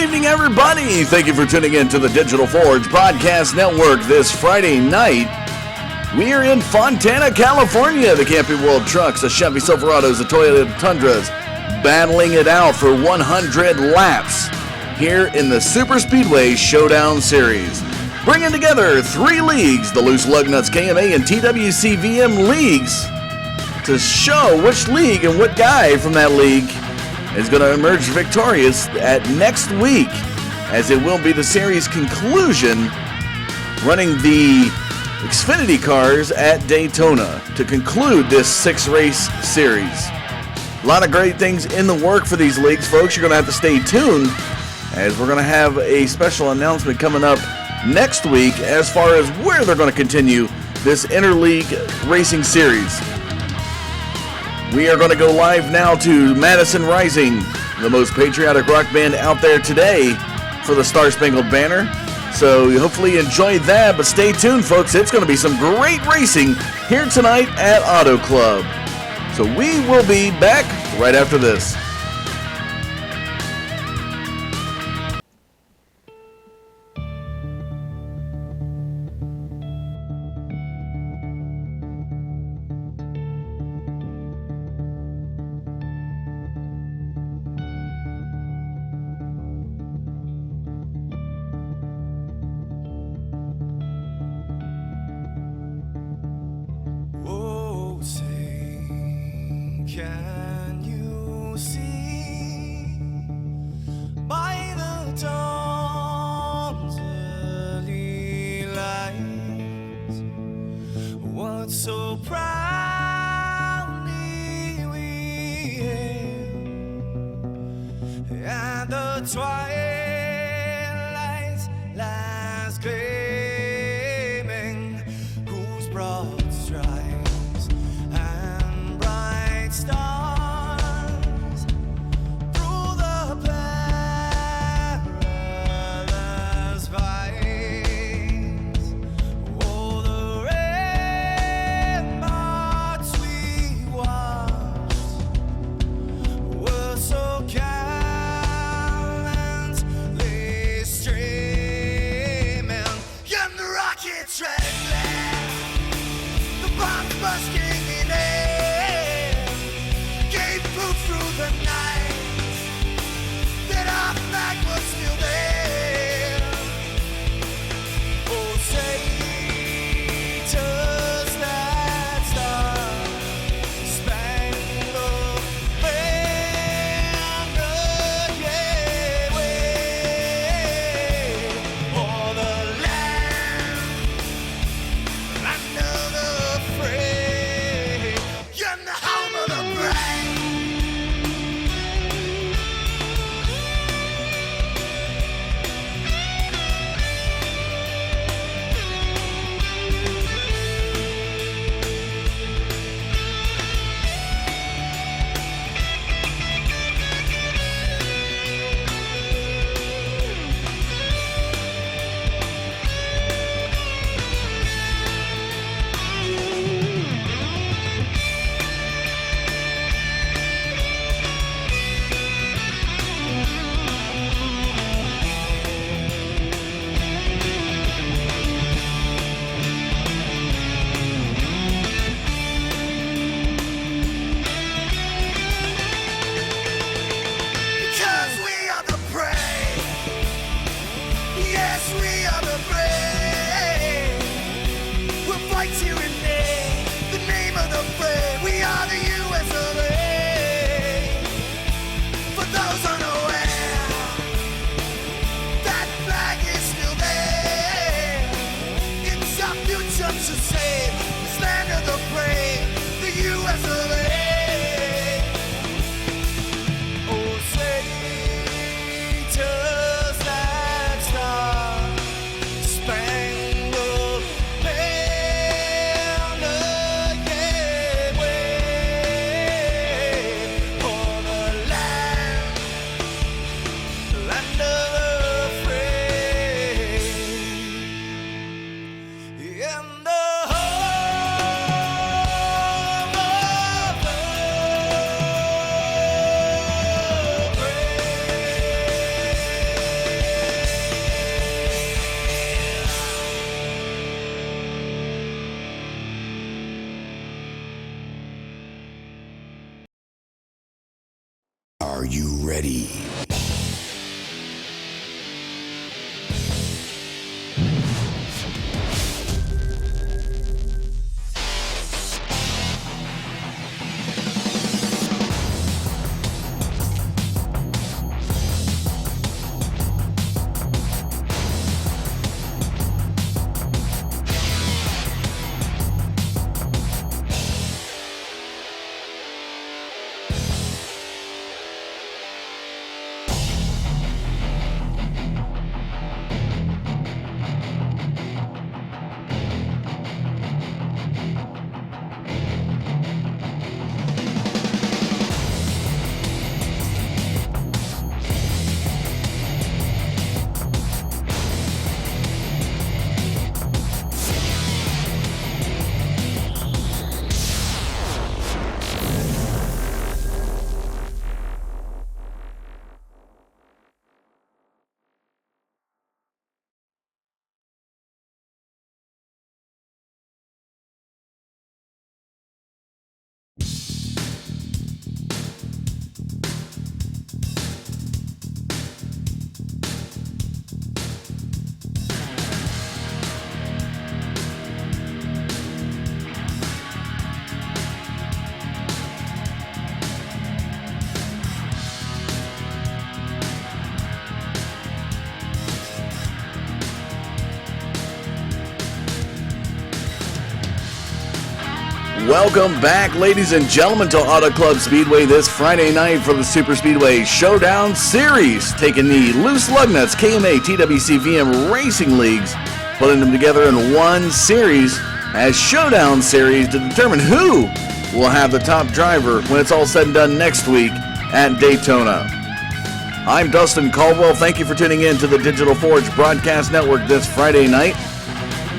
evening, everybody. Thank you for tuning in to the Digital Forge Podcast Network this Friday night. We are in Fontana, California. The Camping World trucks, the Chevy Silverados, the Toyota Tundras, battling it out for 100 laps here in the Superspeedway Showdown Series. Bringing together three leagues, the Loose Lugnuts KMA and TWCVM leagues, to show which league and what guy from that league is going to emerge victorious at next week, as it will be the series conclusion, running the Xfinity cars at Daytona to conclude this 6-race series. A lot of great things in the work for these leagues, folks. You're going to have to stay tuned, as we're going to have a special announcement coming up next week as far as where they're going to continue this interleague racing series. We are going to go live now to Madison Rising, the most patriotic rock band out there today, for the Star Spangled Banner. So hopefully you enjoyed that, but stay tuned, folks. It's going to be some great racing here tonight at Autoclub. So we will be back right after this. Can you see by the dawn's early light what so proudly we hailed at the twilight's last gleaming, whose broad stripes and bright stars through the perilous fights, oh, the ramparts we watched were so gallantly streaming, and the rockets red, the bombs bursting in air, gave proof through the night that our flag was still there. Oh, say, does that star-spangled banner yet wave o'er the land under the fray, and the home of the brave? Because we are the brave. Yes, we are the brave. We'll fight to rename the name of the brave. We are the US of A. For those unaware, that flag is still there. It's our future to save this land of the brave, the US of A. Oh, say, does that star-spangled banner yet wave o'er the land under the fray, and the whole ready. Welcome back, ladies and gentlemen, to Autoclub Speedway this Friday night for the Superspeedway Showdown Series. Taking the loose lug nuts, KMA, TWC, VM Racing Leagues, putting them together in one series as Showdown Series to determine who will have the top driver when it's all said and done next week at Daytona. I'm Dustin Caldwell. Thank you for tuning in to the Digital Forge Broadcast Network this Friday night.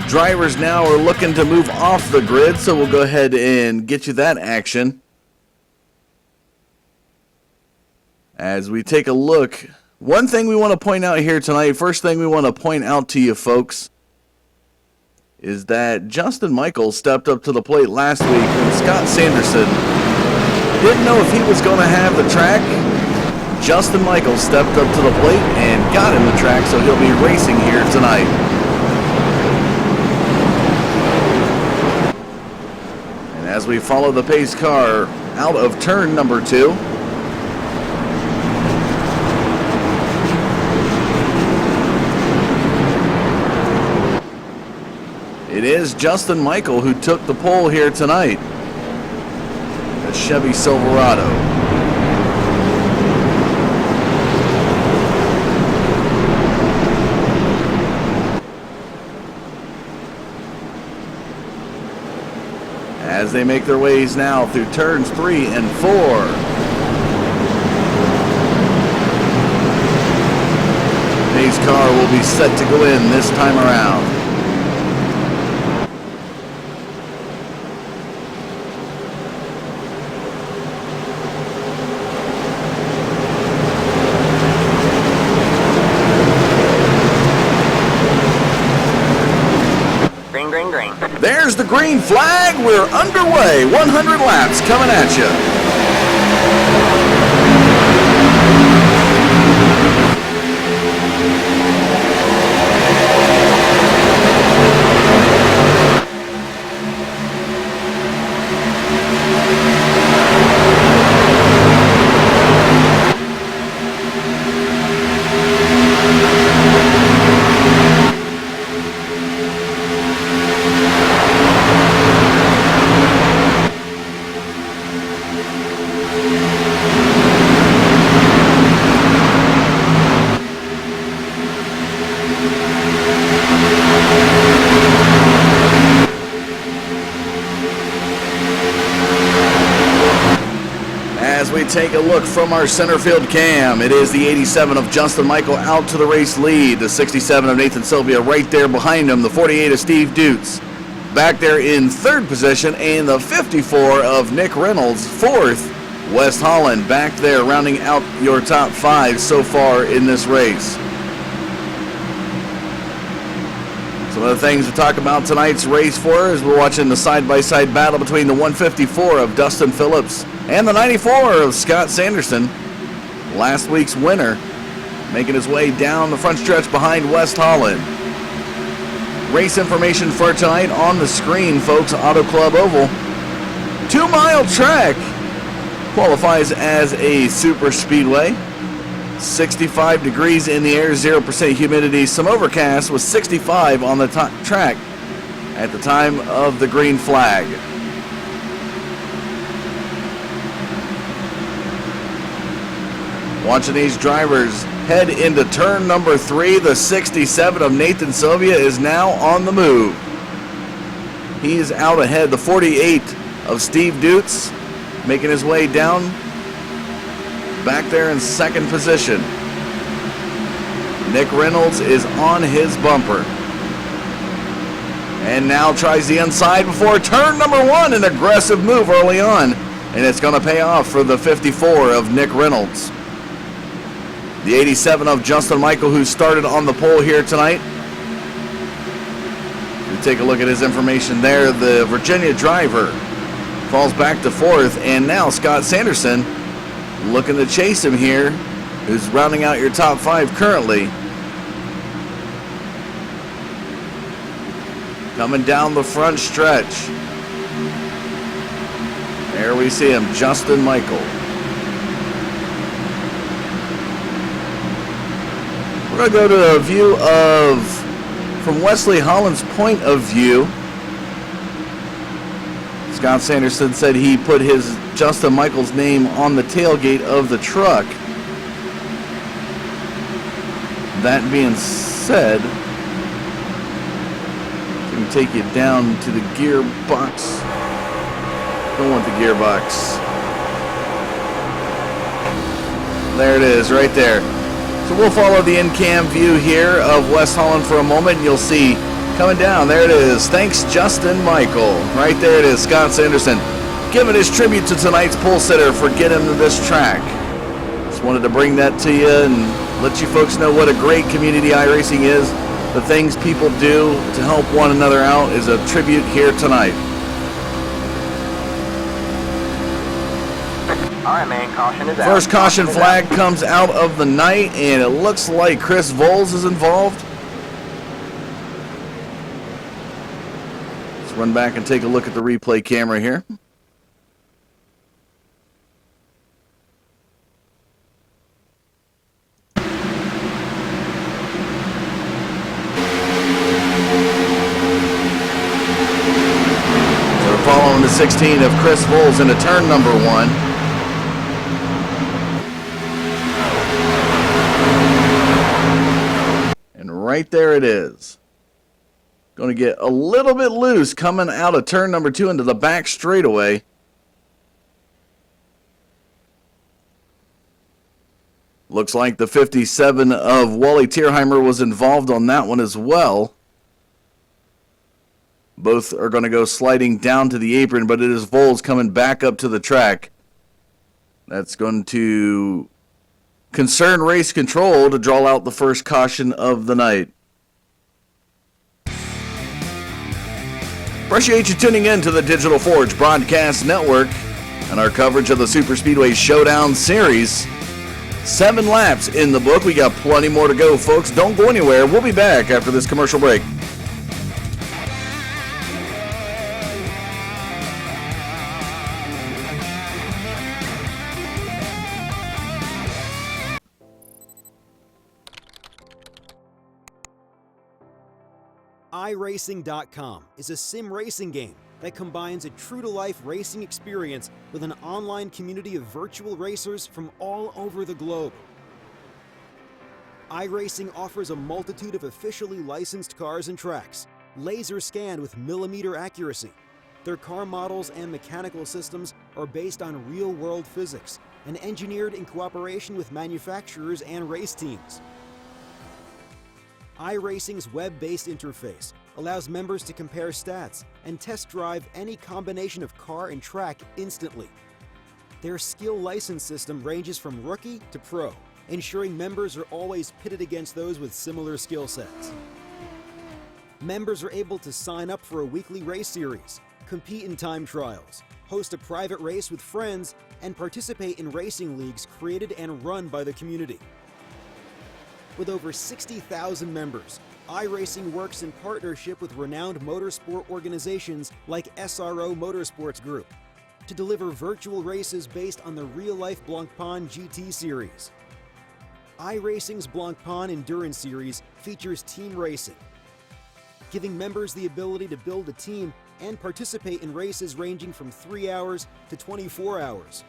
Drivers now are looking to move off the grid, so we'll go ahead and get you that action. As we take a look, one thing we want to point out here tonight, first thing we want to point out to you folks, is that Justin Michaels stepped up to the plate last week when Scott Sanderson didn't know if he was going to have the track. Justin Michaels stepped up to the plate and got him the track, so he'll be racing here tonight. As we follow the pace car out of turn number 2. It is Justin Michael who took the pole here tonight. The Chevy Silverado. As they make their ways now through turns 3 and 4. Pace car will be set to go in this time around. There's the green flag. We're underway. 100 laps coming at you. Take a look from our center field cam. It is the 87 of Justin Michael out to the race lead. The 67 of Nathan Sylvia right there behind him. The 48 of Steve Dutz back there in third position. And the 54 of Nick Reynolds, fourth. West Holland back there rounding out your top 5 so far in this race. Some of the things to talk about tonight's race for is we're watching the side-by-side battle between the 154 of Dustin Phillips and the 94 of Scott Sanderson. last week's winner, making his way down the front stretch behind West Holland. Race information for tonight on the screen, folks. Autoclub Oval, 2-mile track, qualifies as a super speedway. 65 degrees in the air, 0% humidity, some overcast with 65 on the track at the time of the green flag. Watching these drivers head into turn number 3, the 67 of Nathan Sylvia is now on the move. He is out ahead, the 48 of Steve Dutz, making his way down back there in second position. Nick Reynolds is on his bumper. And now tries the inside before turn number 1, an aggressive move early on. And it's going to pay off for the 54 of Nick Reynolds. The 87 of Justin Michael, who started on the pole here tonight. We take a look at his information there. The Virginia driver falls back to 4th, and now Scott Sanderson looking to chase him here, who's rounding out your top 5 currently. Coming down the front stretch. There we see him, Justin Michael. We're going to go to a view of, from Wesley Holland's point of view. Scott Sanderson said he put his Justin Michael's name on the tailgate of the truck. That being said, can we take you down to the gearbox? Don't want the gearbox. There it is, right there. So we'll follow the in-cam view here of West Holland for a moment. You'll see coming down, there it is. Thanks, Justin Michael. Right there it is, Scott Sanderson, giving his tribute to tonight's pole sitter for getting to this track. Just wanted to bring that to you and let you folks know what a great community iRacing is. The things people do to help one another out is a tribute here tonight. All right, man, caution is out. First caution flag comes out of the night, and it looks like Chris Voles is involved. Let's run back and take a look at the replay camera here. So we're following the 16 of Chris Voles into turn number 1. Right there it is. Going to get a little bit loose coming out of turn number 2 into the back straightaway. Looks like the 57 of Wally Tierheimer was involved on that one as well. Both are going to go sliding down to the apron, but it is Voles coming back up to the track. That's going to concern race control to draw out the first caution of the night. Appreciate you tuning in to the Digital Forge Broadcast Network and our coverage of the Superspeedway Showdown Series. 7 laps in the book. We got plenty more to go, folks. Don't go anywhere. We'll be back after this commercial break. iRacing.com is a sim racing game that combines a true-to-life racing experience with an online community of virtual racers from all over the globe. iRacing offers a multitude of officially licensed cars and tracks, laser scanned with millimeter accuracy. Their car models and mechanical systems are based on real-world physics and engineered in cooperation with manufacturers and race teams. iRacing's web-based interface allows members to compare stats and test drive any combination of car and track instantly. Their skill license system ranges from rookie to pro, ensuring members are always pitted against those with similar skill sets. Members are able to sign up for a weekly race series, compete in time trials, host a private race with friends, and participate in racing leagues created and run by the community. With over 60,000 members, iRacing works in partnership with renowned motorsport organizations like SRO Motorsports Group to deliver virtual races based on the real-life Blancpain GT series. iRacing's Blancpain Endurance Series features team racing, giving members the ability to build a team and participate in races ranging from 3 hours to 24 hours.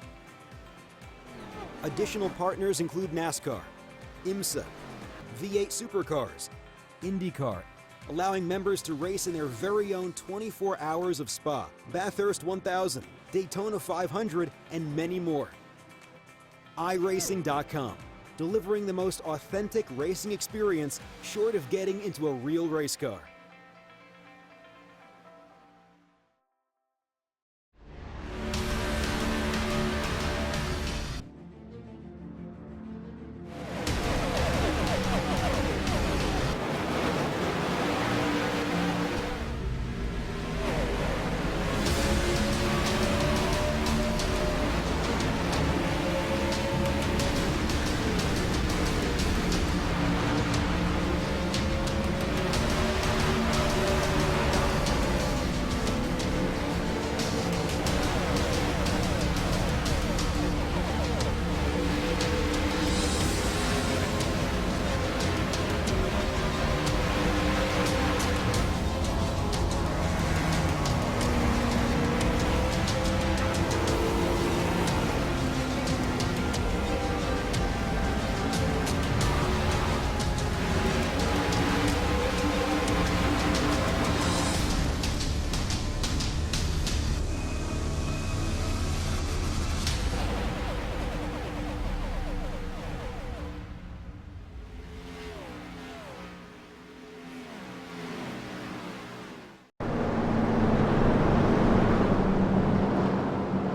Additional partners include NASCAR, IMSA, V8 Supercars, IndyCar, allowing members to race in their very own 24 hours of Spa, Bathurst 1000, Daytona 500, and many more. iRacing.com, delivering the most authentic racing experience short of getting into a real race car.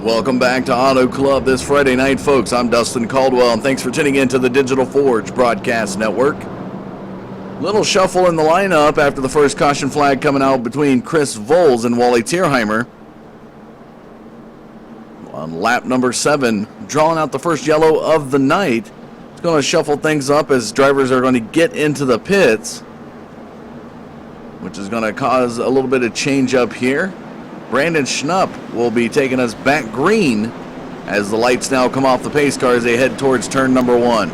Welcome back to Auto Club this Friday night, folks. I'm Dustin Caldwell, and thanks for tuning in to the Digital Forge Broadcast Network. Little shuffle in the lineup after the first caution flag coming out between Chris Voles and Wally Tierheimer. On lap number 7, drawing out the first yellow of the night. It's going to shuffle things up as drivers are going to get into the pits, which is going to cause a little bit of change up here. Brandon Schnupp will be taking us back green as the lights now come off the pace car as they head towards turn number 1.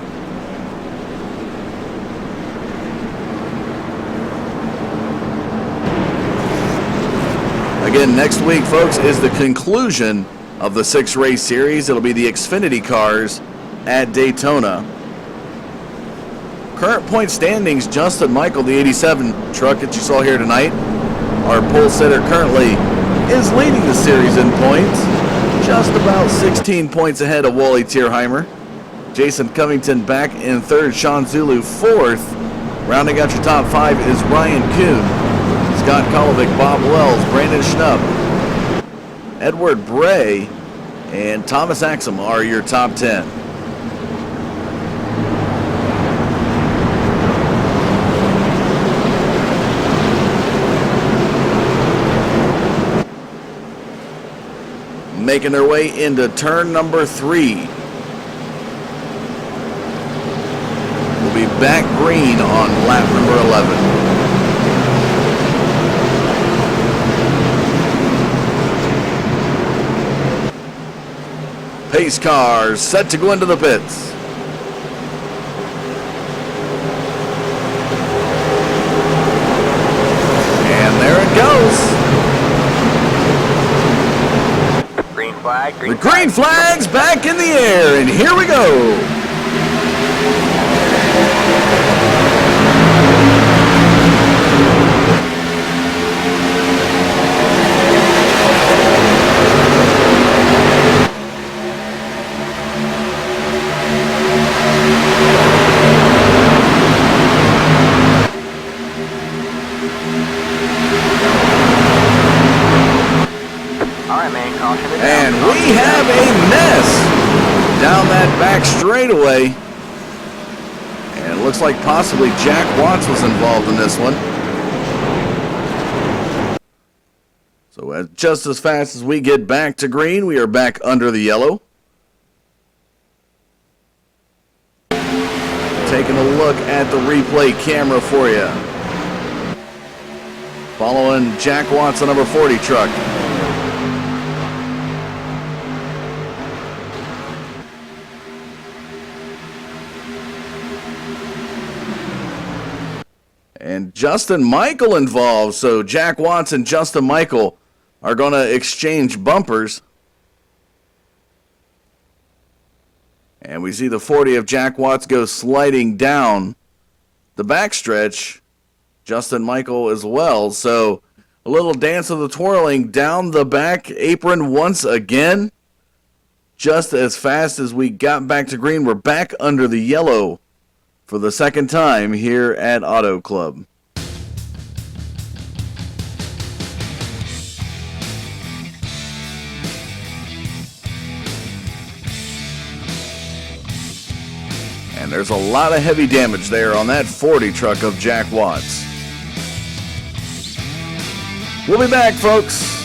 Again, next week, folks, is the conclusion of the 6-race series. It'll be the Xfinity cars at Daytona. Current point standings, Justin Michael, the 87 truck that you saw here tonight, our pole sitter currently is leading the series in points, just about 16 points ahead of Wally Tierheimer. Jason Covington back in 3rd, Sean Zulu 4th. Rounding out your top 5 is Ryan Kuhn, Scott Kolovic, Bob Wells, Brandon Schnupp, Edward Bray, and Thomas Axum are your top 10. Making their way into turn number 3. We'll be back green on lap number 11. Pace cars set to go into the pits. And there it goes. The green flag's back in the air, and here we go. And we have a mess down that back straightaway. And it looks like possibly Jack Watts was involved in this one. So just as fast as we get back to green, we are back under the yellow. Taking a look at the replay camera for you. Following Jack Watts, the number 40 truck. And Justin Michael involved, so Jack Watts and Justin Michael are going to exchange bumpers. And we see the 40 of Jack Watts go sliding down the backstretch. Justin Michael as well, so a little dance of the twirling down the back apron once again. Just as fast as we got back to green, we're back under the yellow for the second time here at Autoclub. And there's a lot of heavy damage there on that 40 truck of Jack Watts. We'll be back, folks.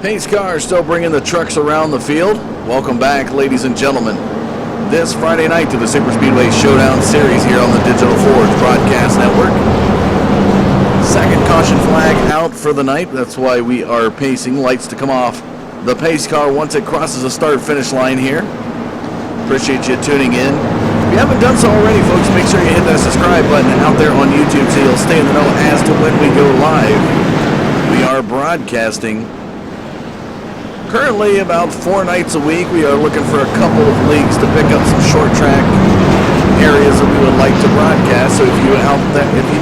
Pace cars still bringing the trucks around the field. Welcome back, ladies and gentlemen, this Friday night to the Superspeedway Showdown series here on the Digital Forge Broadcast Network. Second caution flag out for the night. That's why we are pacing. Lights to come off the pace car once it crosses the start-finish line here. Appreciate you tuning in. If you haven't done so already, folks, make sure you hit that subscribe button out there on YouTube so you'll stay in the know as to when we go live. We are broadcasting currently about 4 nights a week. We are looking for a couple of leagues to pick up some short track areas that we would like to broadcast. So if you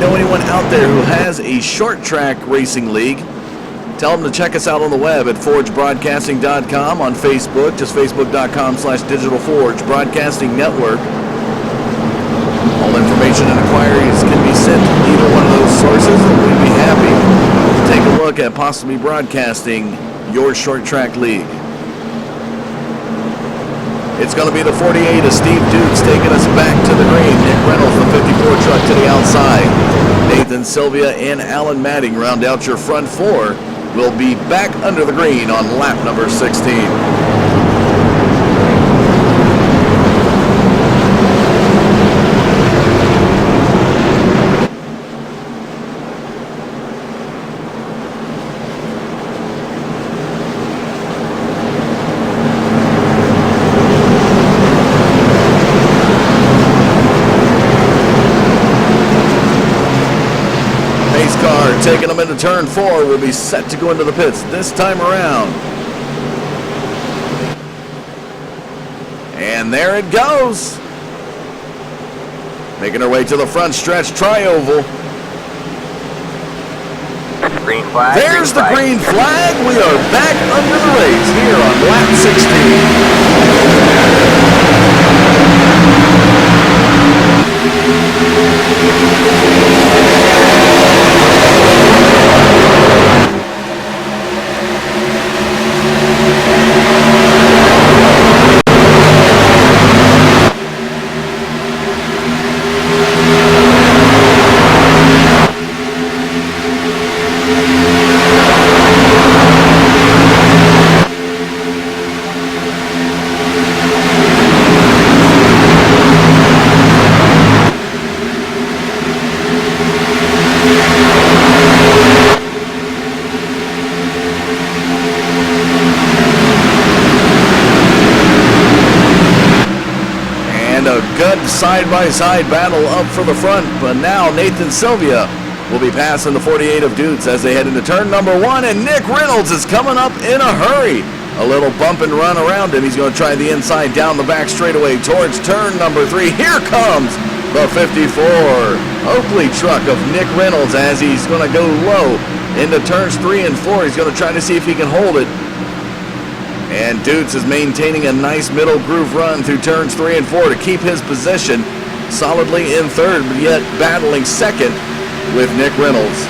know anyone out there who has a short track racing league, tell them to check us out on the web at forgebroadcasting.com, on Facebook, just facebook.com/Digital Forge Broadcasting Network. All information and inquiries can be sent to either one of those sources, and we'd be happy to take a look at possibly broadcasting your short track league. It's going to be the 48 of Steve Dukes taking us back to the green. Nick Reynolds, the 54 truck, to the outside. Nathan Sylvia and Alan Madding round out your front four. Will be back under the green on lap number 16. Taking them into turn 4, will be set to go into the pits this time around. And there it goes. Making her way to the front stretch, tri-oval. Green flag. There's the green flag. We are back under the race here on lap 16. Side-by-side battle up for the front, but now Nathan Sylvia will be passing the 48 of Dukes as they head into turn number 1, and Nick Reynolds is coming up in a hurry. A little bump and run around him. He's going to try the inside down the back straightaway towards turn number 3. Here comes the 54 Oakley truck of Nick Reynolds as he's going to go low into turns 3 and 4. He's going to try to see if he can hold it. And Dukes is maintaining a nice middle groove run through turns 3 and 4 to keep his position solidly in third, but yet battling second with Nick Reynolds.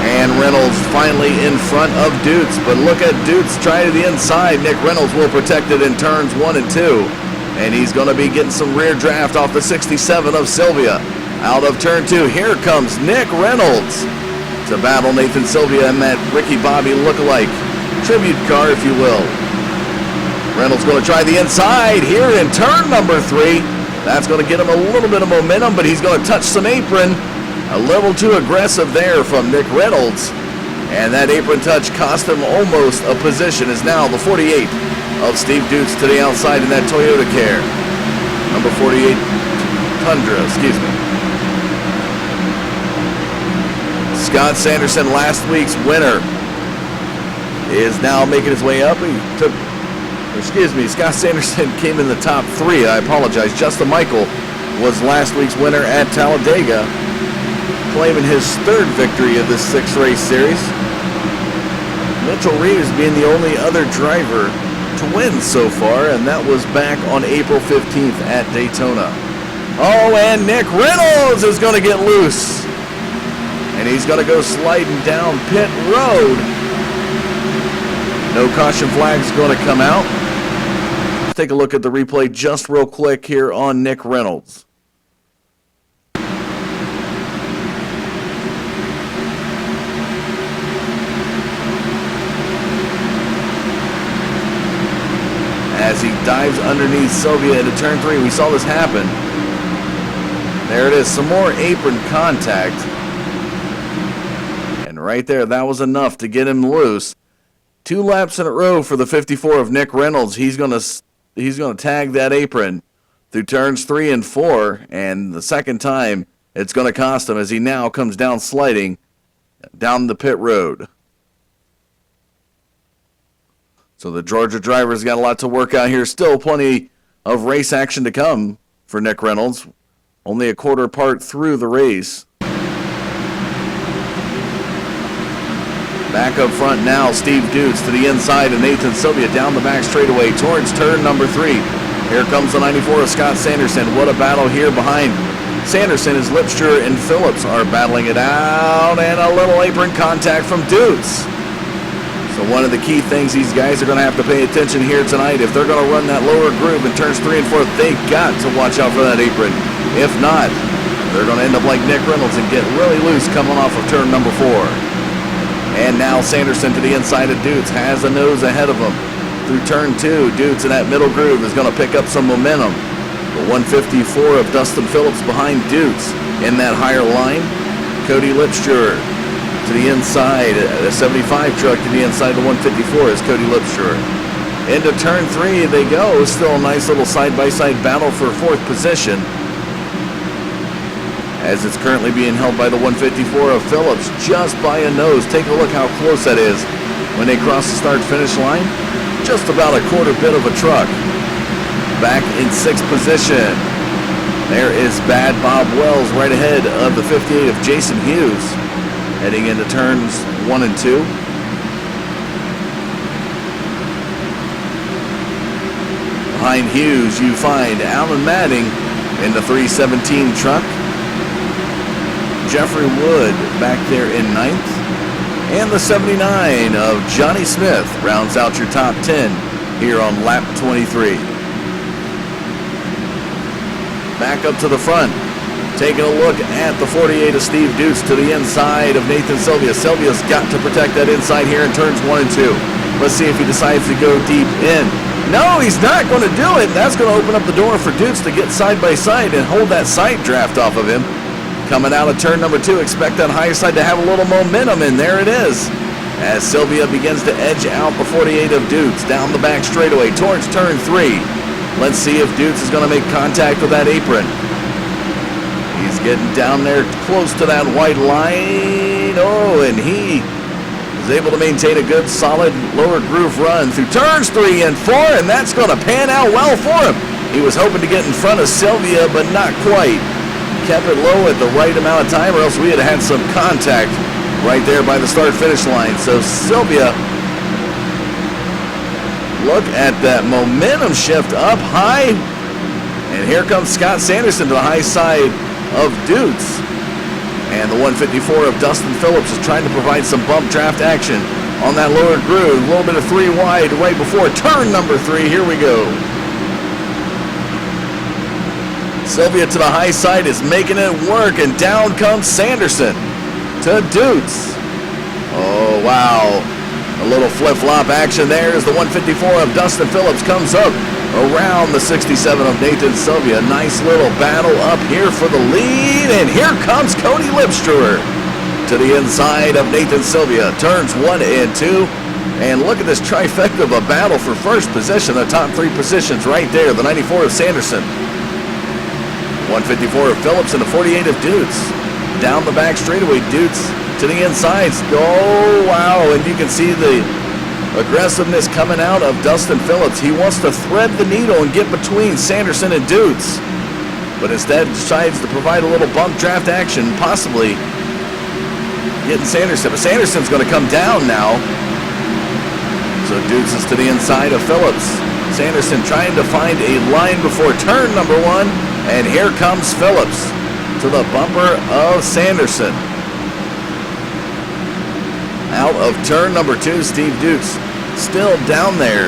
And Reynolds finally in front of Dukes, but look at Dukes try to the inside. Nick Reynolds will protect it in turns 1 and 2. And he's going to be getting some rear draft off the 67 of Sylvia. Out of turn 2, here comes Nick Reynolds to battle Nathan Sylvia and that Ricky Bobby look-alike tribute car, if you will. Reynolds going to try the inside here in turn number 3. That's going to get him a little bit of momentum, but he's going to touch some apron. A little too aggressive there from Nick Reynolds. And that apron touch cost him almost a position, as now the 48 of Steve Dukes to the outside in that Toyota Care. Number 48 Tundra, excuse me. Scott Sanderson, last week's winner, is now making his way up. Scott Sanderson came in the top 3. I apologize. Justin Michael was last week's winner at Talladega, claiming his 3rd victory of this 6-race series. Mitchell Reeves being the only other driver to win so far, and that was back on April 15th at Daytona. Oh, and Nick Reynolds is going to get loose. And he's going to go sliding down pit road. No caution flag's going to come out. Let's take a look at the replay just real quick here on Nick Reynolds. As he dives underneath Sylvia into turn 3, we saw this happen. There it is, some more apron contact. And right there, that was enough to get him loose. 2 laps in a row for the 54 of Nick Reynolds. He's gonna tag that apron through turns 3 and 4, and the second time it's gonna cost him as he now comes down sliding down the pit road. So the Georgia driver's got a lot to work out here. Still plenty of race action to come for Nick Reynolds. Only a quarter part through the race. Back up front now, Steve Dukes to the inside, and Nathan Sylvia down the back straightaway towards turn number 3. Here comes the 94 of Scott Sanderson. What a battle here behind Sanderson as Lipster and Phillips are battling it out, and a little apron contact from Dukes. So one of the key things these guys are going to have to pay attention here tonight. If they're going to run that lower groove in turns 3 and 4, they got to watch out for that apron. If not, they're going to end up like Nick Reynolds and get really loose coming off of turn number 4. And now Sanderson to the inside of Dukes has a nose ahead of him. Through turn 2, Dukes in that middle groove is going to pick up some momentum. The 154 of Dustin Phillips behind Dukes in that higher line. Cody Lipster to the inside, the 75 truck to the inside, the 154 is Cody Lipster. Into turn 3 they go. Still a nice little side-by-side battle for 4th position, as it's currently being held by the 154 of Phillips just by a nose. Take a look how close that is when they cross the start-finish line. Just about a quarter bit of a truck. Back in 6th position, there is Bad Bob Wells right ahead of the 58 of Jason Hughes, heading into turns 1 and 2. Behind Hughes, you find Alan Madding in the 317 truck. Jeffrey Wood back there in 9th. And the 79 of Johnny Smith rounds out your top 10 here on lap 23. Back up to the front. Taking a look at the 48 of Steve Dukes to the inside of Nathan Sylvia. Sylvia's got to protect that inside here in turns 1 and 2. Let's see if he decides to go deep in. No, he's not going to do it. That's going to open up the door for Dukes to get side by side and hold that side draft off of him. Coming out of turn number 2, expect that high side to have a little momentum, and there it is. As Sylvia begins to edge out the 48 of Dukes down the back straightaway towards turn 3. Let's see if Dukes is going to make contact with that apron. He's getting down there close to that white line. Oh, and he is able to maintain a good, solid lower groove run through turns 3 and 4, and that's going to pan out well for him. He was hoping to get in front of Sylvia, but not quite. Kept it low at the right amount of time, or else we had had some contact right there by the start-finish line. So Sylvia, look at that momentum shift up high. And here comes Scott Sanderson to the high side of Dukes. And the 154 of Dustin Phillips is trying to provide some bump draft action on that lower groove. A little bit of 3 wide right before turn number 3. Here we go. Sylvia to the high side is making it work, and down comes Sanderson to Dukes. Oh, wow. A little flip-flop action there as the 154 of Dustin Phillips comes up around the 67 of Nathan Sylvia. Nice little battle up here for the lead, and here comes Cody Lipster to the inside of Nathan Sylvia. Turns 1 and 2, and look at this trifecta of a battle for first position. The top 3 positions right there, the 94 of Sanderson, 154 of Phillips, and the 48 of Dukes. Down the back straightaway, Dukes to the insides. Oh, wow, and you can see the aggressiveness coming out of Dustin Phillips. He wants to thread the needle and get between Sanderson and Dukes, but instead decides to provide a little bump draft action, possibly getting Sanderson. But Sanderson's going to come down now. So Dukes is to the inside of Phillips. Sanderson trying to find a line before turn number 1, and here comes Phillips to the bumper of Sanderson. Out of turn number 2, Steve Dukes still down there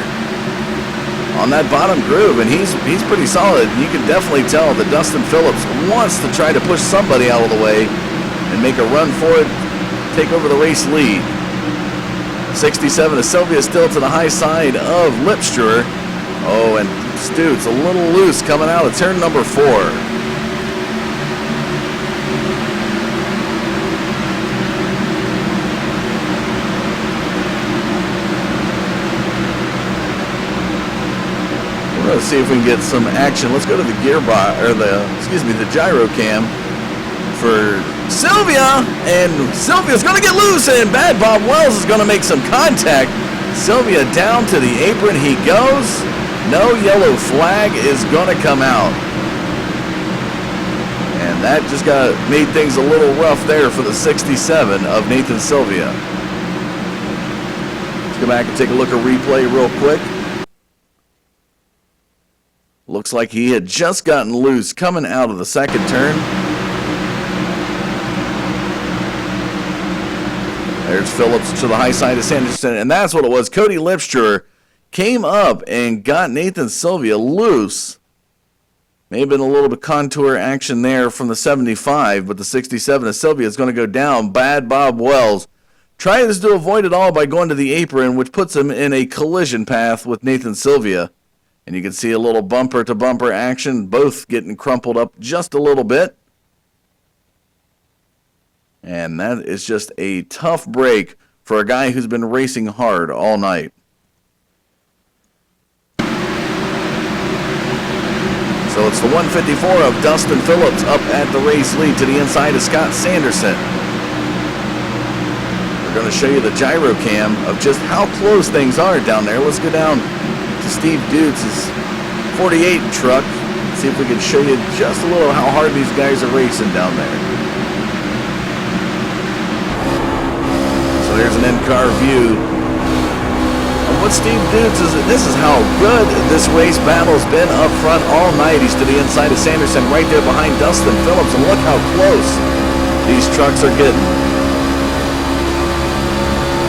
on that bottom groove, and he's pretty solid. You can definitely tell that Dustin Phillips wants to try to push somebody out of the way and make a run for it, take over the race lead. 67 of Sylvia still to the high side of Lipster. Oh, and Stutes a little loose coming out of turn number 4. see if we can get some action. Let's go to the gearbox, or the gyro cam for Sylvia, and Sylvia's going to get loose, and Bad Bob Wells is going to make some contact. Sylvia down to the apron he goes. No yellow flag is going to come out. And that just made things a little rough there for the 67 of Nathan Sylvia. Let's go back and take a look at replay real quick. Looks like he had just gotten loose coming out of the second turn. There's Phillips to the high side of Sanderson, and that's what it was. Cody Lipscher came up and got Nathan Sylvia loose. May have been a little bit contour action there from the 75, but the 67 of Sylvia is going to go down. Bad Bob Wells tries to avoid it all by going to the apron, which puts him in a collision path with Nathan Sylvia. And you can see a little bumper-to-bumper action, both getting crumpled up just a little bit. And that is just a tough break for a guy who's been racing hard all night. So it's the 154 of Dustin Phillips up at the race lead to the inside of Scott Sanderson. We're going to show you the gyro cam of just how close things are down there. Let's go down to Steve Dudes' 48 truck. See if we can show you just a little how hard these guys are racing down there. So there's an in-car view of what Steve Dudes is. This is how good this race battle's been up front all night. He's to the inside of Sanderson, right there behind Dustin Phillips, and look how close these trucks are getting.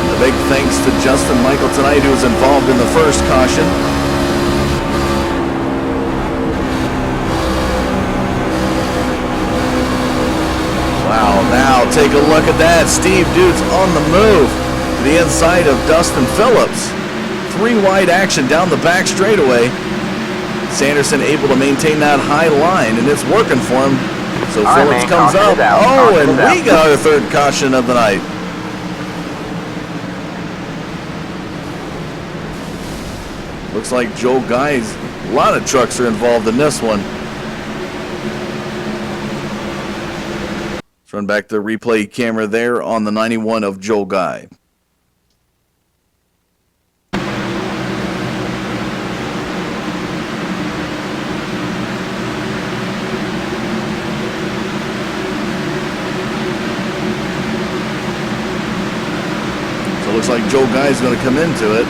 And a big thanks to Justin Michael tonight, who was involved in the first caution. Wow, now take a look at that. Steve Dudes on the move to the inside of Dustin Phillips. 3 wide action down the back straightaway. Sanderson able to maintain that high line, and it's working for him. So Phillips comes up. Oh, and we got our third caution of the night. Looks like Joel Guy's, a lot of trucks are involved in this one. Let's run back the replay camera there on the 91 of Joel Guy. Looks like Joe Guy's going to come into it.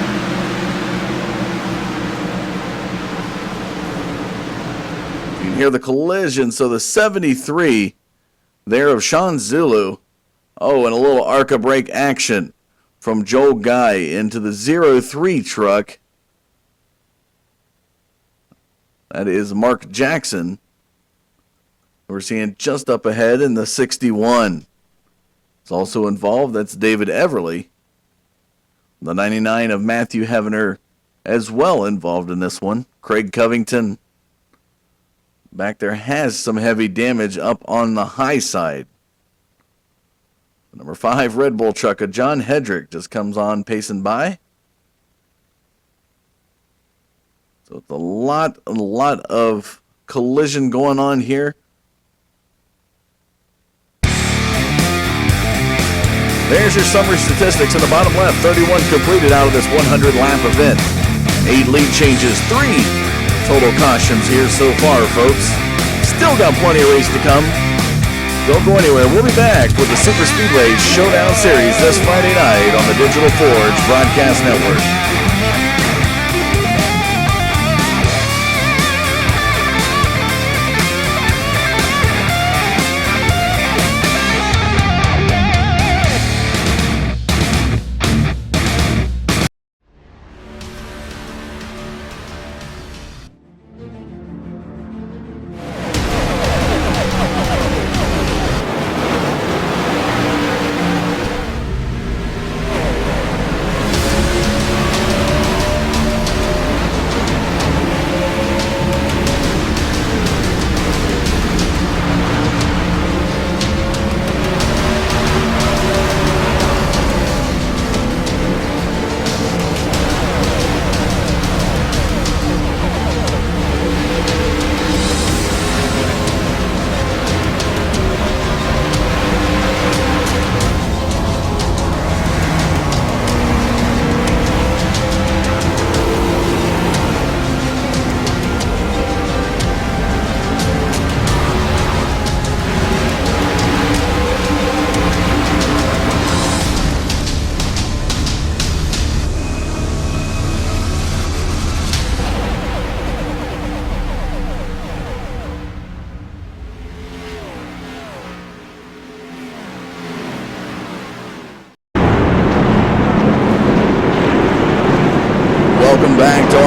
You can hear the collision. So the 73 there of Sean Zulu. Oh, and a little ARCA brake action from Joe Guy into the 03 truck. That is Mark Jackson. We're seeing just up ahead in the 61. It's also involved. That's David Everly. The 99 of Matthew Heavener as well involved in this one. Craig Covington back there has some heavy damage up on the high side. The number 5 Red Bull truck of John Hedrick just comes on pacing by. So it's a lot of collision going on here. There's your summary statistics in the bottom left. 31 completed out of this 100-lap event. 8 lead changes, 3 total cautions here so far, folks. Still got plenty of race to come. Don't go anywhere. We'll be back with the Superspeedway Showdown Series this Friday night on the Digital Forge Broadcast Network.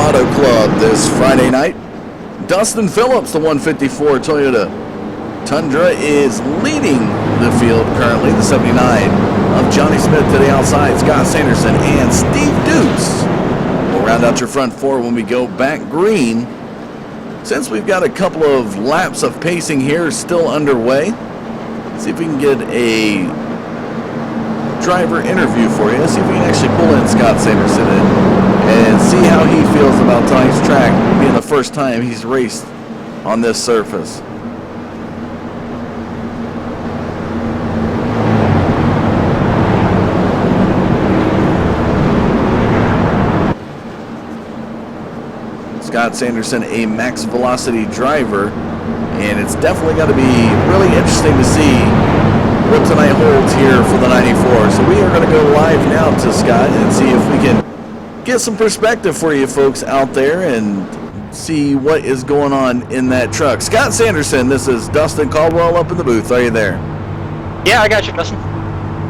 Auto Club this Friday night. Dustin Phillips, the 154 Toyota Tundra, is leading the field currently. The 79 of Johnny Smith to the outside, Scott Sanderson and Steve Dukes will round out your front four when we go back green. Since we've got a couple of laps of pacing here still underway, see if we can get a driver interview for you. See if we can actually pull in Scott Sanderson and see how he feels about tonight's track being the first time he's raced on this surface. Scott Sanderson, a max velocity driver, and it's definitely got to be really interesting to see what tonight holds here for the 94. So we are going to go live now to Scott and see if we can get some perspective for you folks out there and see what is going on in that truck. Scott Sanderson, this is Dustin Caldwell up in the booth. Are you there? Yeah, I got you, Madison.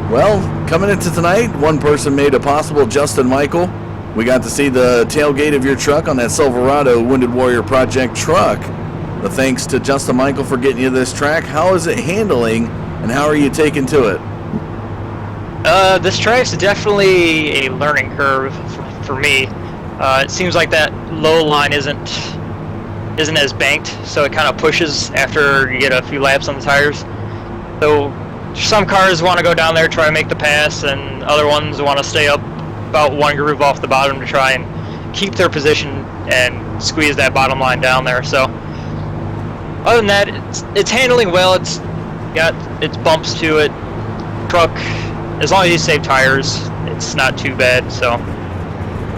Well, coming into tonight, one person made it possible, Justin Michael. We got to see the tailgate of your truck on that Silverado Wounded Warrior Project truck. The thanks to Justin Michael for getting you this track. How is it handling, and how are you taking to it? This track's definitely a learning curve for me. It seems like that low line isn't as banked, so it kind of pushes after you get a few laps on the tires. So some cars want to go down there, try to make the pass, and other ones want to stay up about one groove off the bottom to try and keep their position and squeeze that bottom line down there. So other than that, it's handling well. It's got its bumps to it. Truck, as long as you save tires, it's not too bad. So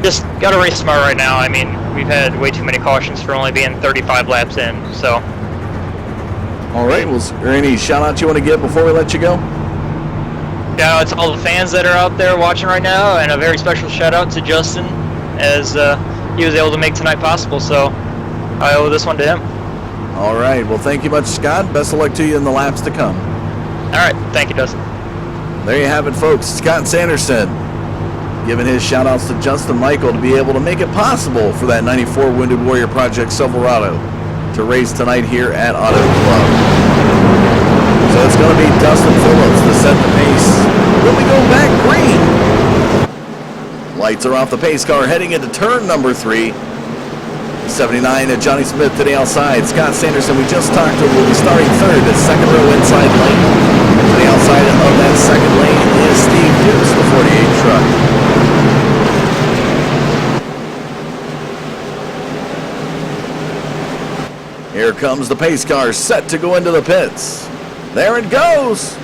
just got to race smart right now. I mean, we've had way too many cautions for only being 35 laps in. So all right, well, is there any shout outs you want to give before we let you go? Shout out to all the fans that are out there watching right now, and a very special shout out to Justin, as he was able to make tonight possible, so I owe this one to him. All right, well, thank you much, Scott. Best of luck to you in the laps to come. All right, thank you, Dustin. There you have it, folks. Scott Sanderson giving his shout outs to Justin Michael to be able to make it possible for that 94 Wounded Warrior Project Silverado to race tonight here at Auto Club. So it's going to be Dustin Phillips to set the pace when we go back green. Lights are off the pace car heading into turn number 3. 79 at Johnny Smith to the outside. Scott Sanderson, we just talked to, will be starting third at second row inside lane. To the outside of that second lane is Steve Dukes, the 48 truck. Here comes the pace car set to go into the pits. There it goes.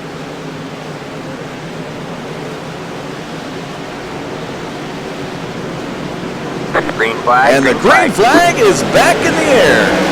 Green flag. And the green flag is back in the air.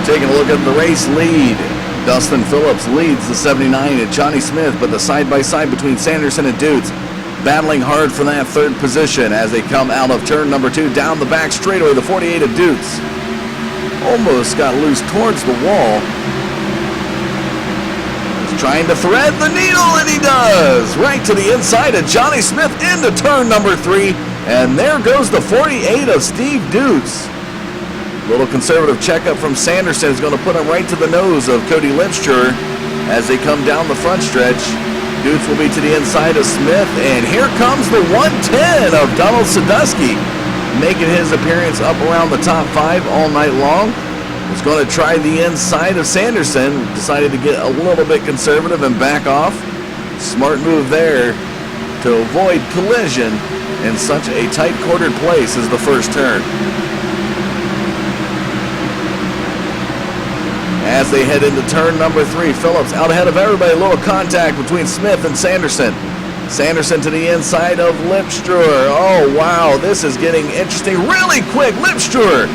Taking a look at the race lead. Dustin Phillips leads the 79 at Johnny Smith, but the side-by-side between Sanderson and Dukes battling hard for that third position as they come out of turn number 2 down the back straightaway. The 48 of Dukes almost got loose towards the wall. He's trying to thread the needle, and he does! Right to the inside of Johnny Smith into turn number 3, and there goes the 48 of Steve Dukes. Little conservative checkup from Sanderson is going to put him right to the nose of Cody Lipscher as they come down the front stretch. Dukes will be to the inside of Smith, and here comes the 110 of Donald Sadusky, making his appearance up around the top 5 all night long. Was going to try the inside of Sanderson, decided to get a little bit conservative and back off. Smart move there to avoid collision in such a tight quartered place as the first turn. As they head into turn number 3, Phillips out ahead of everybody. A little contact between Smith and Sanderson. Sanderson to the inside of Lipstruer. Oh, wow, this is getting interesting really quick. Lipstruer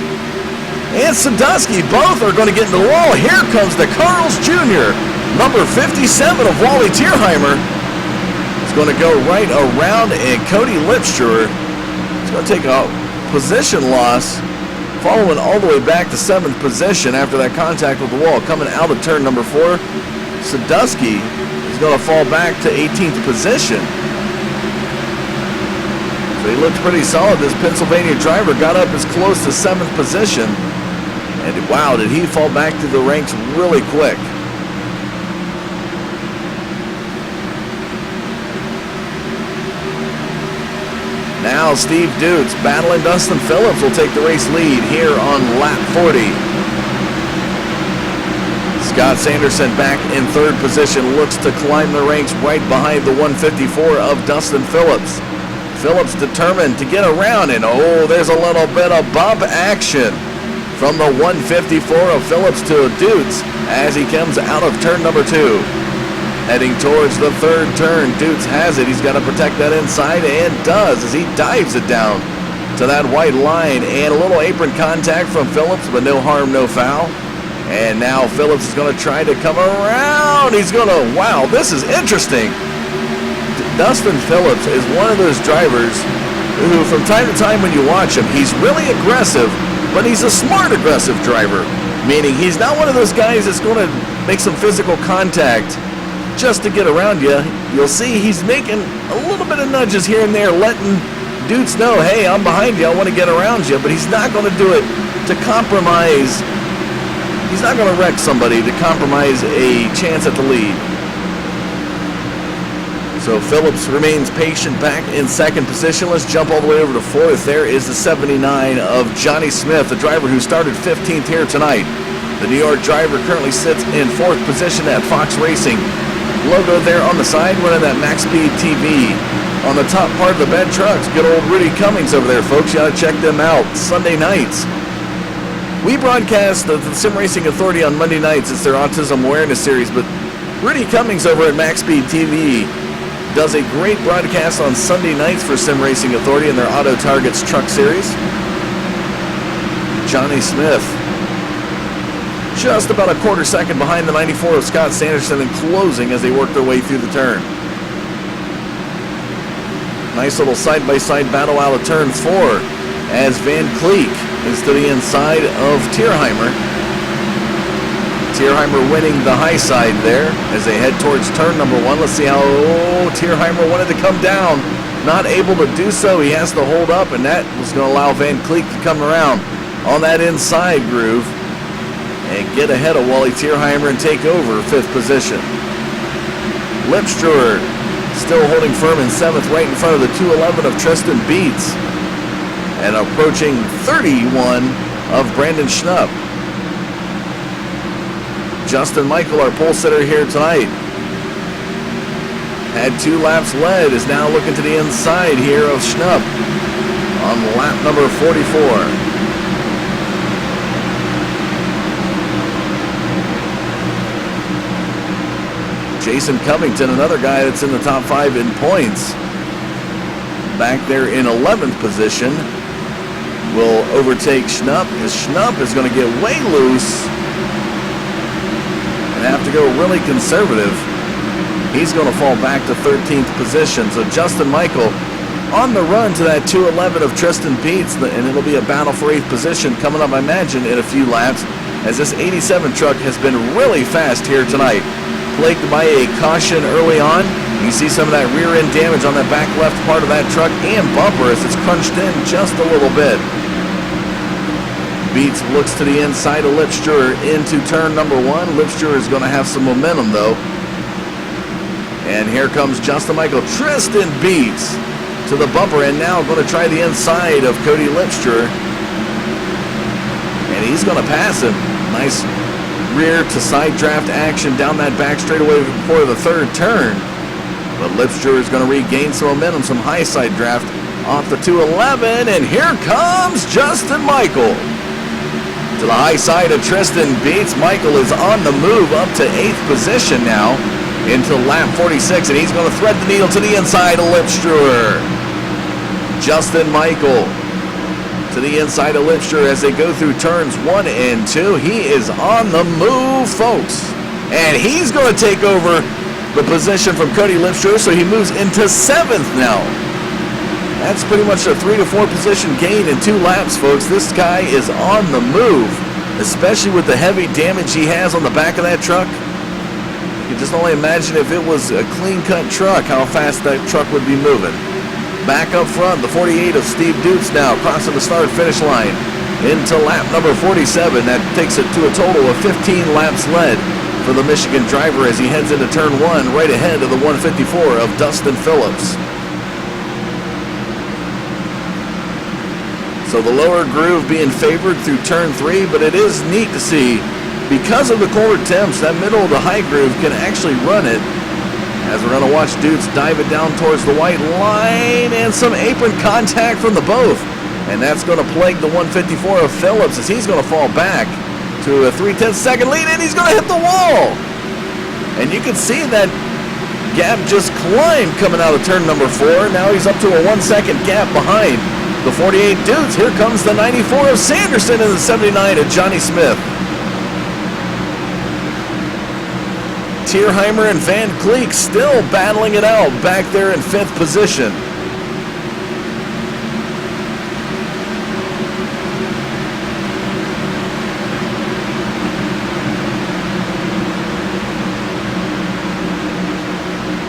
and Sadusky both are going to get into the wall. Here comes the Carls Jr., number 57 of Wally Tierheimer. It's going to go right around, and Cody Lipstruer is going to take a position loss, following all the way back to 7th position after that contact with the wall. Coming out of turn number 4, Sadusky is going to fall back to 18th position. So he looked pretty solid. This Pennsylvania driver got up as close to 7th position. And wow, did he fall back through the ranks really quick. Now Steve Dutz battling Dustin Phillips will take the race lead here on lap 40. Scott Sanderson back in 3rd position, looks to climb the ranks right behind the 154 of Dustin Phillips. Phillips determined to get around, and oh, there's a little bit of bump action from the 154 of Phillips to Dutz as he comes out of turn number 2. Heading towards the 3rd turn, Dutz has it. He's got to protect that inside, and does as he dives it down to that white line. And a little apron contact from Phillips, but no harm, no foul. And now Phillips is going to try to come around. He's going to, wow, this is interesting. Dustin Phillips is one of those drivers who, from time to time when you watch him, he's really aggressive, but he's a smart aggressive driver. Meaning he's not one of those guys that's going to make some physical contact just to get around you. You'll see he's making a little bit of nudges here and there, letting dudes know, hey, I'm behind you, I want to get around you, but he's not going to do it to compromise. He's not going to wreck somebody to compromise a chance at the lead. So Phillips remains patient back in 2nd position. Let's jump all the way over to 4th. There is the 79 of Johnny Smith, the driver who started 15th here tonight. The New York driver currently sits in 4th position at Fox Racing. Logo there on the side, running that Max Speed TV. On the top part of the bed trucks, good old Rudy Cummings over there, folks. You got to check them out Sunday nights. We broadcast the Sim Racing Authority on Monday nights. It's their Autism Awareness Series, but Rudy Cummings over at Max Speed TV does a great broadcast on Sunday nights for Sim Racing Authority in their Auto Targets Truck Series. Johnny Smith just about a quarter second behind the 94 of Scott Sanderson and closing as they work their way through the turn. Nice little side-by-side battle out of turn 4 as Van Cleek is to the inside of Tierheimer. Tierheimer winning the high side there as they head towards turn number 1. Let's see how Tierheimer wanted to come down. Not able to do so. He has to hold up, and that was going to allow Van Cleek to come around on that inside groove and get ahead of Wally Tierheimer and take over 5th position. Lipstruer still holding firm in 7th, right in front of the 211 of Tristan Beats, and approaching 31 of Brandon Schnupp. Justin Michael, our pole sitter here tonight, had 2 laps led, is now looking to the inside here of Schnupp on lap number 44. Jason Covington, another guy that's in the top 5 in points, back there in 11th position, will overtake Schnupp, as Schnupp is going to get way loose and have to go really conservative. He's going to fall back to 13th position. So Justin Michael on the run to that 211 of Tristan Beats, and it'll be a battle for 8th position coming up, I imagine, in a few laps, as this 87 truck has been really fast here tonight. Plagued by a caution early on. You see some of that rear end damage on that back left part of that truck and bumper as it's crunched in just a little bit. Beats looks to the inside of Lipstruer into turn number 1. Lipstruer is going to have some momentum though. And here comes Justin Michael. Tristan Beats to the bumper and now going to try the inside of Cody Lipstruer. And he's going to pass him. Nice rear to side draft action down that back straightaway before the 3rd turn. But Lipster is going to regain some momentum, some high side draft off the 211, and here comes Justin Michael. To the high side of Tristan Beats. Michael is on the move up to 8th position now into lap 46, and he's going to thread the needle to the inside of Lipster. Justin Michael to the inside of Lipster as they go through turns 1 and 2. He is on the move, folks. And he's going to take over the position from Cody Lipster, so he moves into 7th now. That's pretty much a 3 to 4 position gain in 2 laps, folks. This guy is on the move, especially with the heavy damage he has on the back of that truck. You can just only imagine if it was a clean-cut truck, how fast that truck would be moving. Back up front, the 48 of Steve Dukes now crossing the start-finish line into lap number 47. That takes it to a total of 15 laps led for the Michigan driver as he heads into turn 1 right ahead of the 154 of Dustin Phillips. So the lower groove being favored through turn 3, but it is neat to see because of the colder temps, that middle of the high groove can actually run it. As we're going to watch Dukes dive it down towards the white line, and some apron contact from the both. And that's going to plague the 154 of Phillips as he's going to fall back to a 3/10 second lead, and he's going to hit the wall. And you can see that gap just climbed coming out of turn number 4. Now he's up to a 1 second gap behind the 48 Dukes. Here comes the 94 of Sanderson and the 79 of Johnny Smith. Tierheimer and Van Cleek still battling it out back there in 5th position.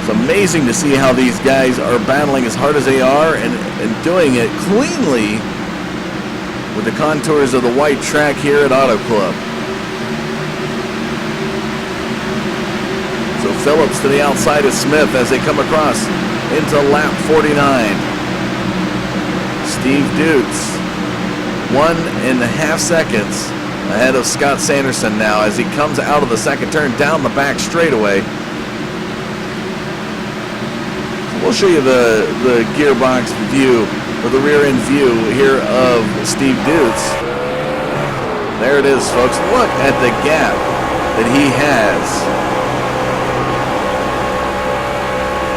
It's amazing to see how these guys are battling as hard as they are and doing it cleanly with the contours of the white track here at Autoclub. So Phillips to the outside of Smith as they come across into lap 49. Steve Dukes 1.5 seconds ahead of Scott Sanderson now as he comes out of the second turn down the back straightaway. We'll show you the gearbox view, or the rear end view here of Steve Dukes. There it is, folks. Look at the gap that he has.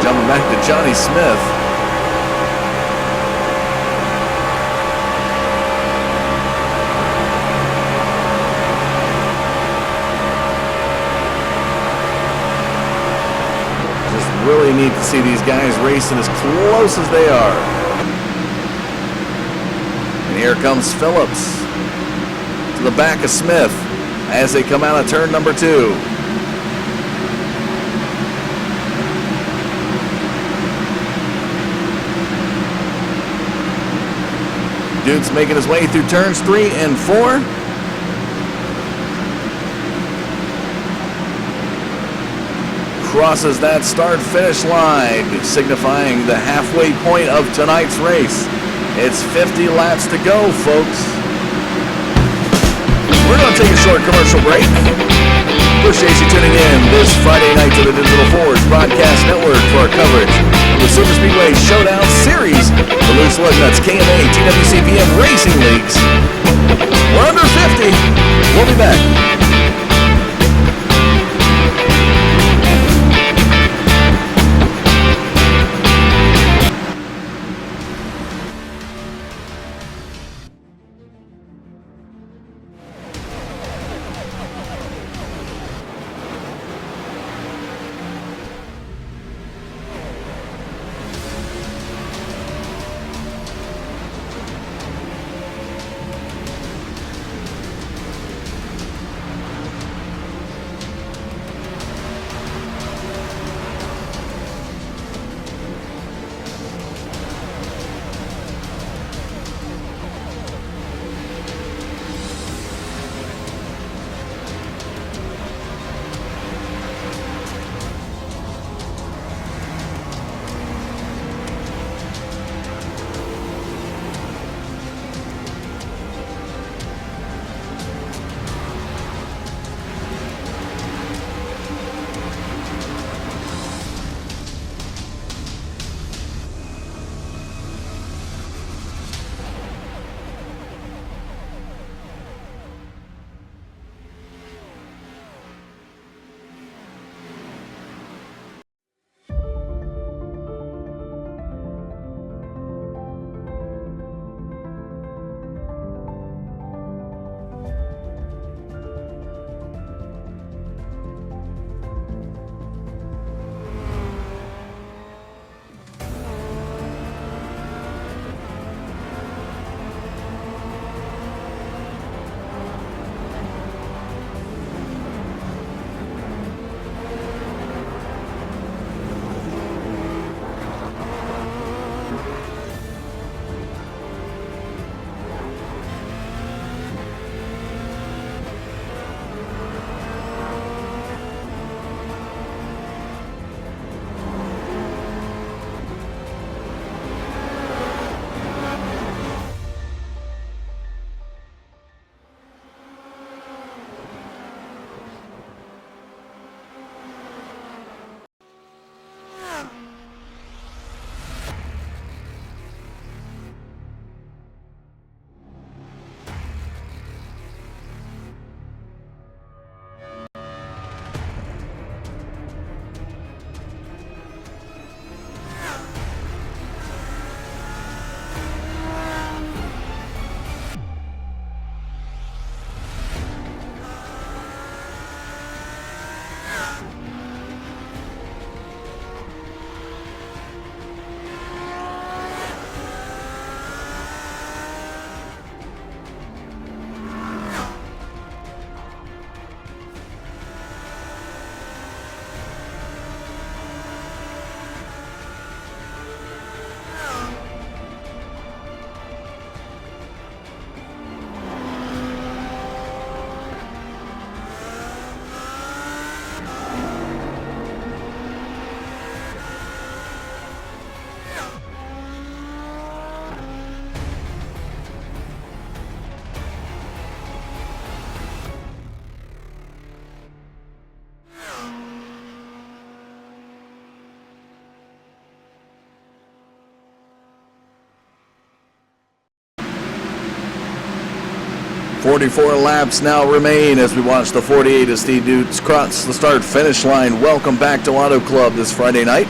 Jumping back to Johnny Smith. Really neat to see these guys racing as close as they are. And here comes Phillips to the back of Smith as they come out of turn number 2. Dukes making his way through turns 3 and 4. Crosses that start-finish line, signifying the halfway point of tonight's race. It's 50 laps to go, folks. We're going to take a short commercial break. Appreciate you tuning in this Friday night to the Digital Forge Broadcast Network for our coverage of the Superspeedway Showdown Series, the Loose Lug Nuts KMA TWCPM Racing Leagues. We're under 50. We'll be back. 44 laps now remain as we watch the 48 of Steve Dukes cross the start-finish line. Welcome back to Auto Club this Friday night.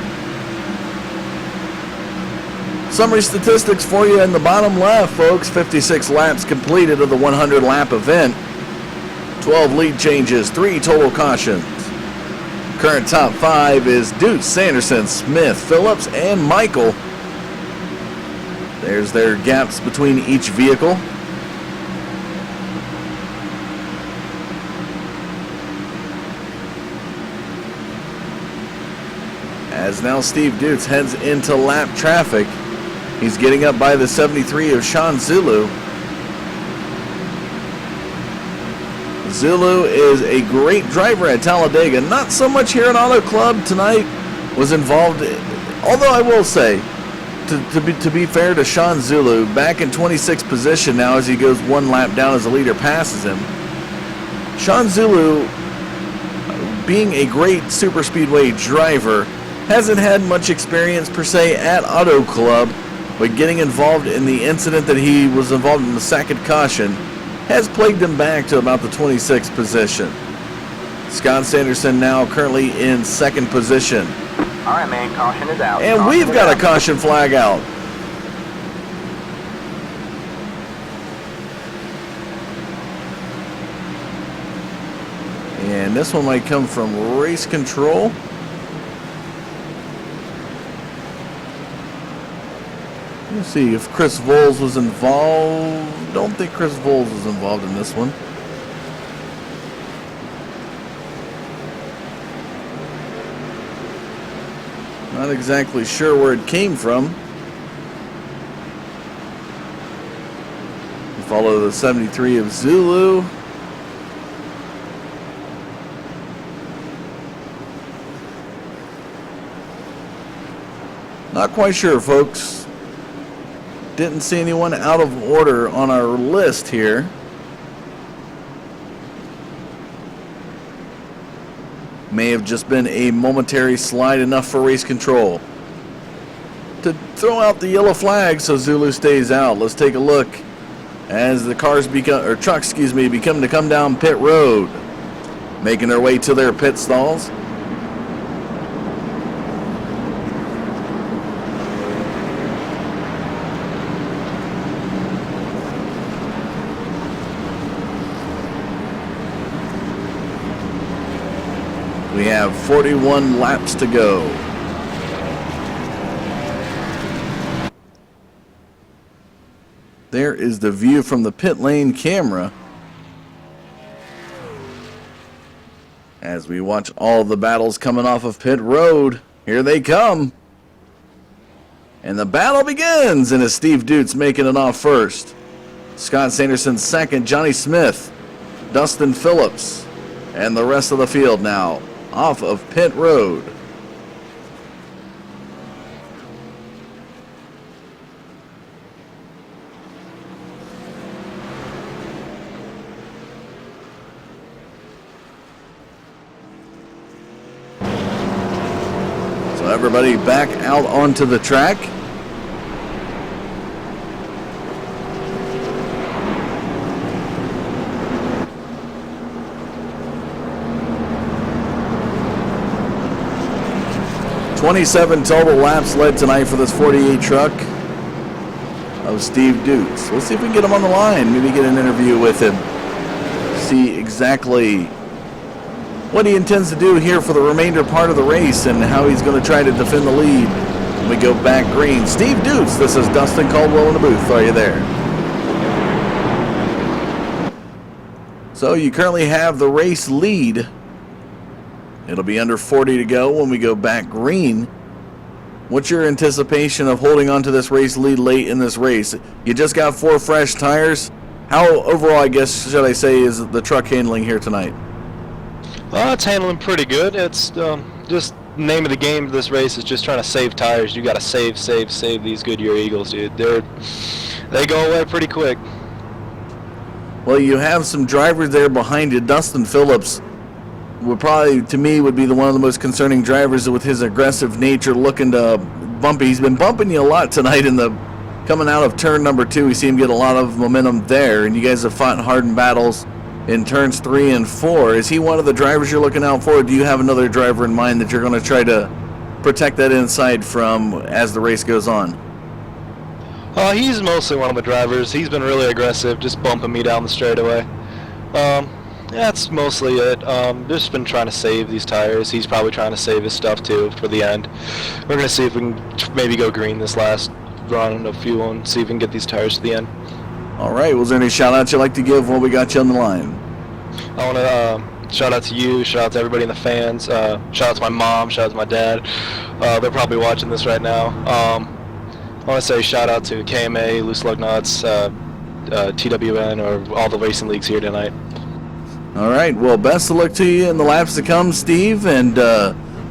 Summary statistics for you in the bottom left, folks. 56 laps completed of the 100-lap event. 12 lead changes, 3 total cautions. Current top 5 is Dukes, Sanderson, Smith, Phillips, and Michael. There's their gaps between each vehicle. As now Steve Dukes heads into lap traffic. He's getting up by the 73 of Sean Zulu. Zulu is a great driver at Talladega. Not so much here at Auto Club tonight. Was involved, although I will say, to be fair to Sean Zulu, back in 26th position now as he goes one lap down as the leader passes him. Sean Zulu, being a great Superspeedway driver, hasn't had much experience per se at Auto Club, but getting involved in the incident that he was involved in the second caution has plagued him back to about the 26th position. Scott Sanderson now currently in second position. All right, man, caution is out. And Caution we've is got out. a caution flag out. And this one might come from race control. Let's see if Chris Voles was involved. Don't think Chris Voles was involved in this one. Not exactly sure where it came from. We follow the 73 of Zulu. Not quite sure, folks. Didn't see anyone out of order on our list here. May have just been a momentary slide enough for race control to throw out the yellow flag so Zulu stays out. Let's take a look as the cars trucks become to come down pit road, making their way to their pit stalls. We have 41 laps to go. There is the view from the pit lane camera as we watch all the battles coming off of pit road. Here they come. And the battle begins, and it's Steve Dukes making it off first. Scott Sanderson second, Johnny Smith, Dustin Phillips, and the rest of the field now off of pit road. So everybody back out onto the track. "27 total laps led tonight for this 48 truck of Steve Dukes." Let's see if we can get him on the line. Maybe get an interview with him. See exactly what he intends to do here for the remainder part of the race and how he's going to try to defend the lead. When we go back green. Steve Dukes, this is Dustin Caldwell in the booth. Are you there? So you currently have the race lead. It'll be under 40 to go when we go back green. What's your anticipation of holding on to this race lead late in this race? You just got 4 fresh tires. How overall, I guess, should I say, is the truck handling here tonight? Well, it's handling pretty good. It's just the name of the game of this race is just trying to save tires. You got to save these Goodyear Eagles, dude. They go away pretty quick. Well, you have some drivers there behind you. Dustin Phillips would probably, to me, would be one of the most concerning drivers with his aggressive nature, looking to bump. He's been bumping you a lot tonight in the coming out of turn number 2. We see him get a lot of momentum there, and you guys have fought hard in battles in turns 3 and 4. Is he one of the drivers you're looking out for, or do you have another driver in mind that you're going to try to protect that inside from as the race goes on? He's mostly one of the drivers. He's been really aggressive, just bumping me down the straightaway. That's mostly it. Just been trying to save these tires. He's probably trying to save his stuff too for the end. We're going to see if we can maybe go green this last run of fuel and see if we can get these tires to the end. All right. Was there any shout-outs you'd like to give while we got you on the line? I want to shout out to you, shout out to everybody in the fans, shout out to my mom, shout out to my dad. They're probably watching this right now. I want to say shout out to KMA, Loose Lug Nuts, TWN, or all the racing leagues here tonight. All right. Well, best of luck to you in the laps to come, Steve, and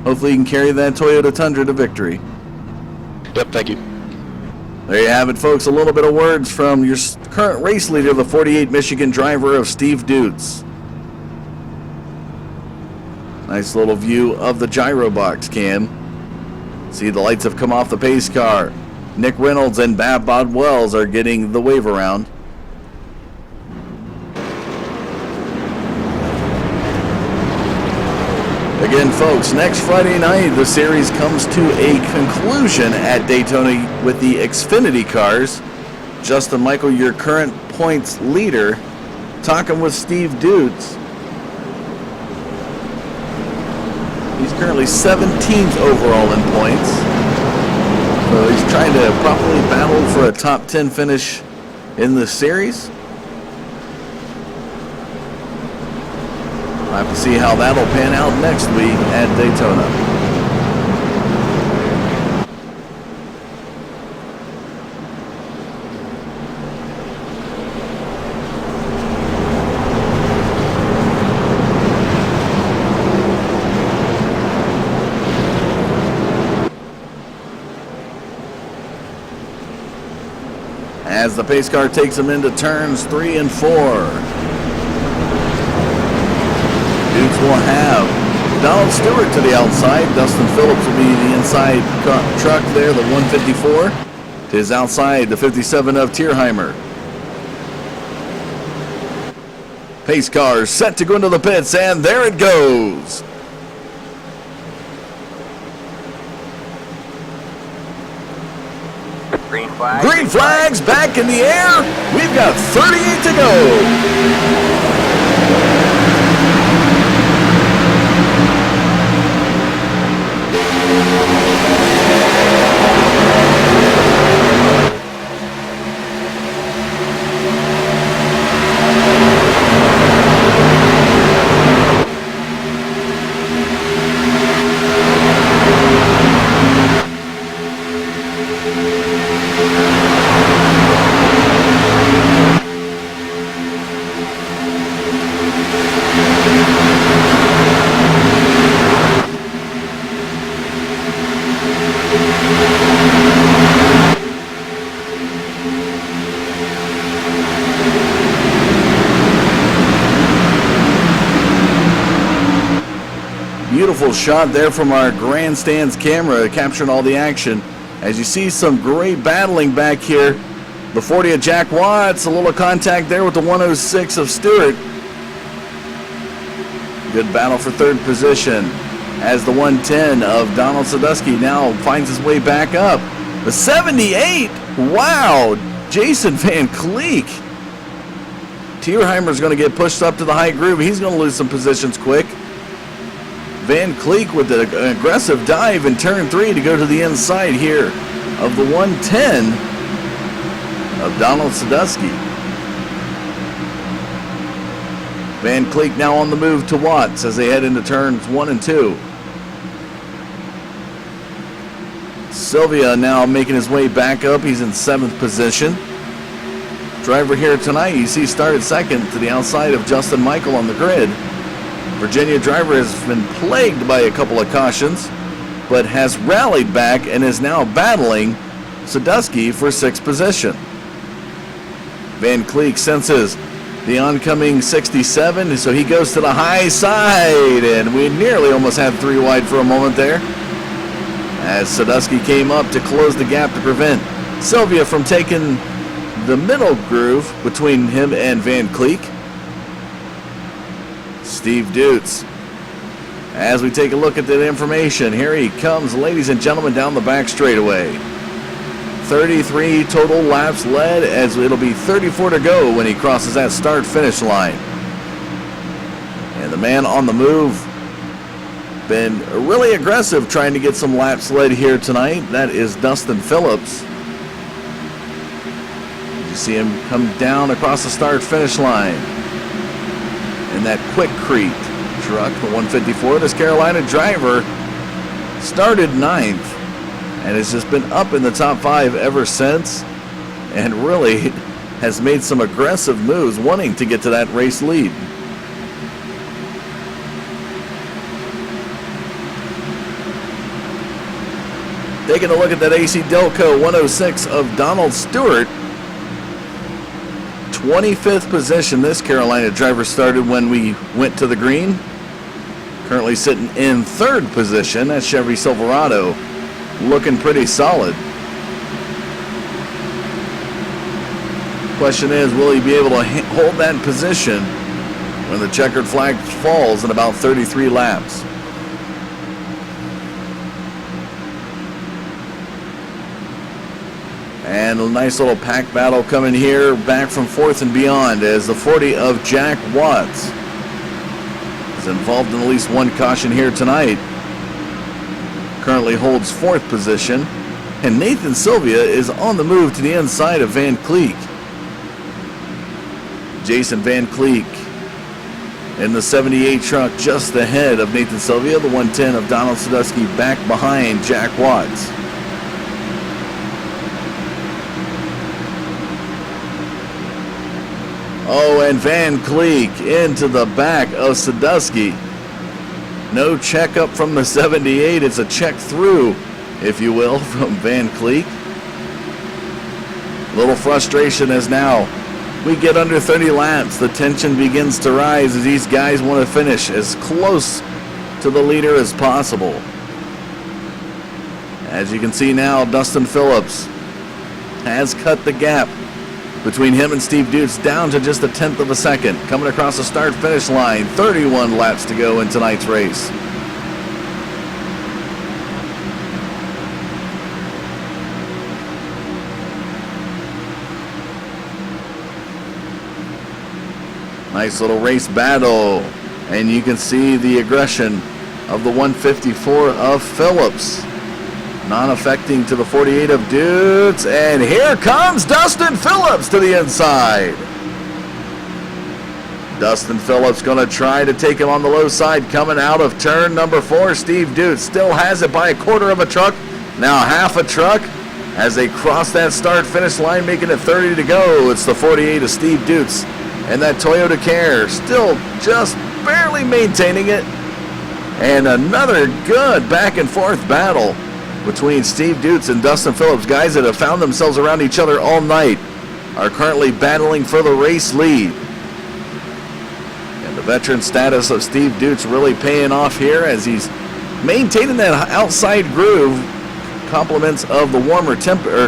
hopefully you can carry that Toyota Tundra to victory. Yep, thank you. There you have it, folks. A little bit of words from your current race leader, the 48 Michigan driver of Steve Dutz. Nice little view of the gyro box cam. See, the lights have come off the pace car. Nick Reynolds and Bab Bodwells are getting the wave around. Again, folks, next Friday night, the series comes to a conclusion at Daytona with the Xfinity cars. Justin Michael, your current points leader, talking with Steve Dutz. He's currently 17th overall in points. So he's trying to properly battle for a top 10 finish in the series. We'll have to see how that'll pan out next week at Daytona. As the pace car takes him into turns 3 and 4. Dukes will have Donald Stewart to the outside. Dustin Phillips will be the inside truck there, the 154. To his outside, the 57 of Tierheimer. Pace car set to go into the pits, and there it goes. Green flag. Green flags back in the air. We've got 38 to go. Beautiful shot there from our grandstands camera, capturing all the action. As you see, some great battling back here. The 40 of Jack Watts, a little contact there with the 106 of Stewart. Good battle for third position as the 110 of Donald Sadusky now finds his way back up. The 78, wow, Jason Van Cleek. Tierheimer's going to get pushed up to the high groove. He's going to lose some positions quick. Van Cleek with an aggressive dive in turn 3 to go to the inside here of the 110 of Donald Sadusky. Van Cleek now on the move to Watts as they head into turns 1 and 2. Sylvia now making his way back up. He's in 7th position. Driver here tonight, you see, started second to the outside of Justin Michael on the grid. Virginia driver has been plagued by a couple of cautions, but has rallied back and is now battling Sadusky for 6th position. Van Cleek senses the oncoming 67, so he goes to the high side, and we nearly almost had 3 wide for a moment there, as Sadusky came up to close the gap to prevent Sylvia from taking the middle groove between him and Van Cleek. Steve Dutz. As we take a look at the information, here he comes, ladies and gentlemen, down the back straightaway. 33 total laps led, as it'll be 34 to go when he crosses that start-finish line. And the man on the move, been really aggressive trying to get some laps led here tonight. That is Dustin Phillips. You see him come down across the start-finish line in that quick Crete truck, the 154. This Carolina driver started 9th and has just been up in the top 5 ever since, and really has made some aggressive moves wanting to get to that race lead. Taking a look at that AC Delco 106 of Donald Stewart. 25th position this Carolina driver started when we went to the green. Currently sitting in 3rd position. That Chevy Silverado looking pretty solid. Question is, will he be able to hold that position when the checkered flag falls in about 33 laps? And a nice little pack battle coming here back from 4th and beyond, as the 40 of Jack Watts is involved in at least one caution here tonight. Currently holds 4th position. And Nathan Sylvia is on the move to the inside of Van Cleek. Jason Van Cleek in the 78 truck just ahead of Nathan Sylvia. The 110 of Donald Sadusky back behind Jack Watts. Oh, and Van Cleek into the back of Sadusky. No checkup from the 78. It's a check through, if you will, from Van Cleek. Little frustration as now we get under 30 laps. The tension begins to rise as these guys want to finish as close to the leader as possible. As you can see now, Dustin Phillips has cut the gap between him and Steve Dutz down to just 1/10 of a second. Coming across the start-finish line, 31 laps to go in tonight's race. Nice little race battle, and you can see the aggression of the 154 of Phillips, non-affecting to the 48 of Dutz, and here comes Dustin Phillips to the inside. Dustin Phillips going to try to take him on the low side coming out of turn number 4. Steve Dutz still has it by 1/4 of a truck, now half a truck, as they cross that start-finish line, making it 30 to go. It's the 48 of Steve Dutz, and that Toyota Care still just barely maintaining it. And another good back-and-forth battle between Steve Dutz and Dustin Phillips. Guys that have found themselves around each other all night are currently battling for the race lead. And the veteran status of Steve Dutz really paying off here as he's maintaining that outside groove, compliments of the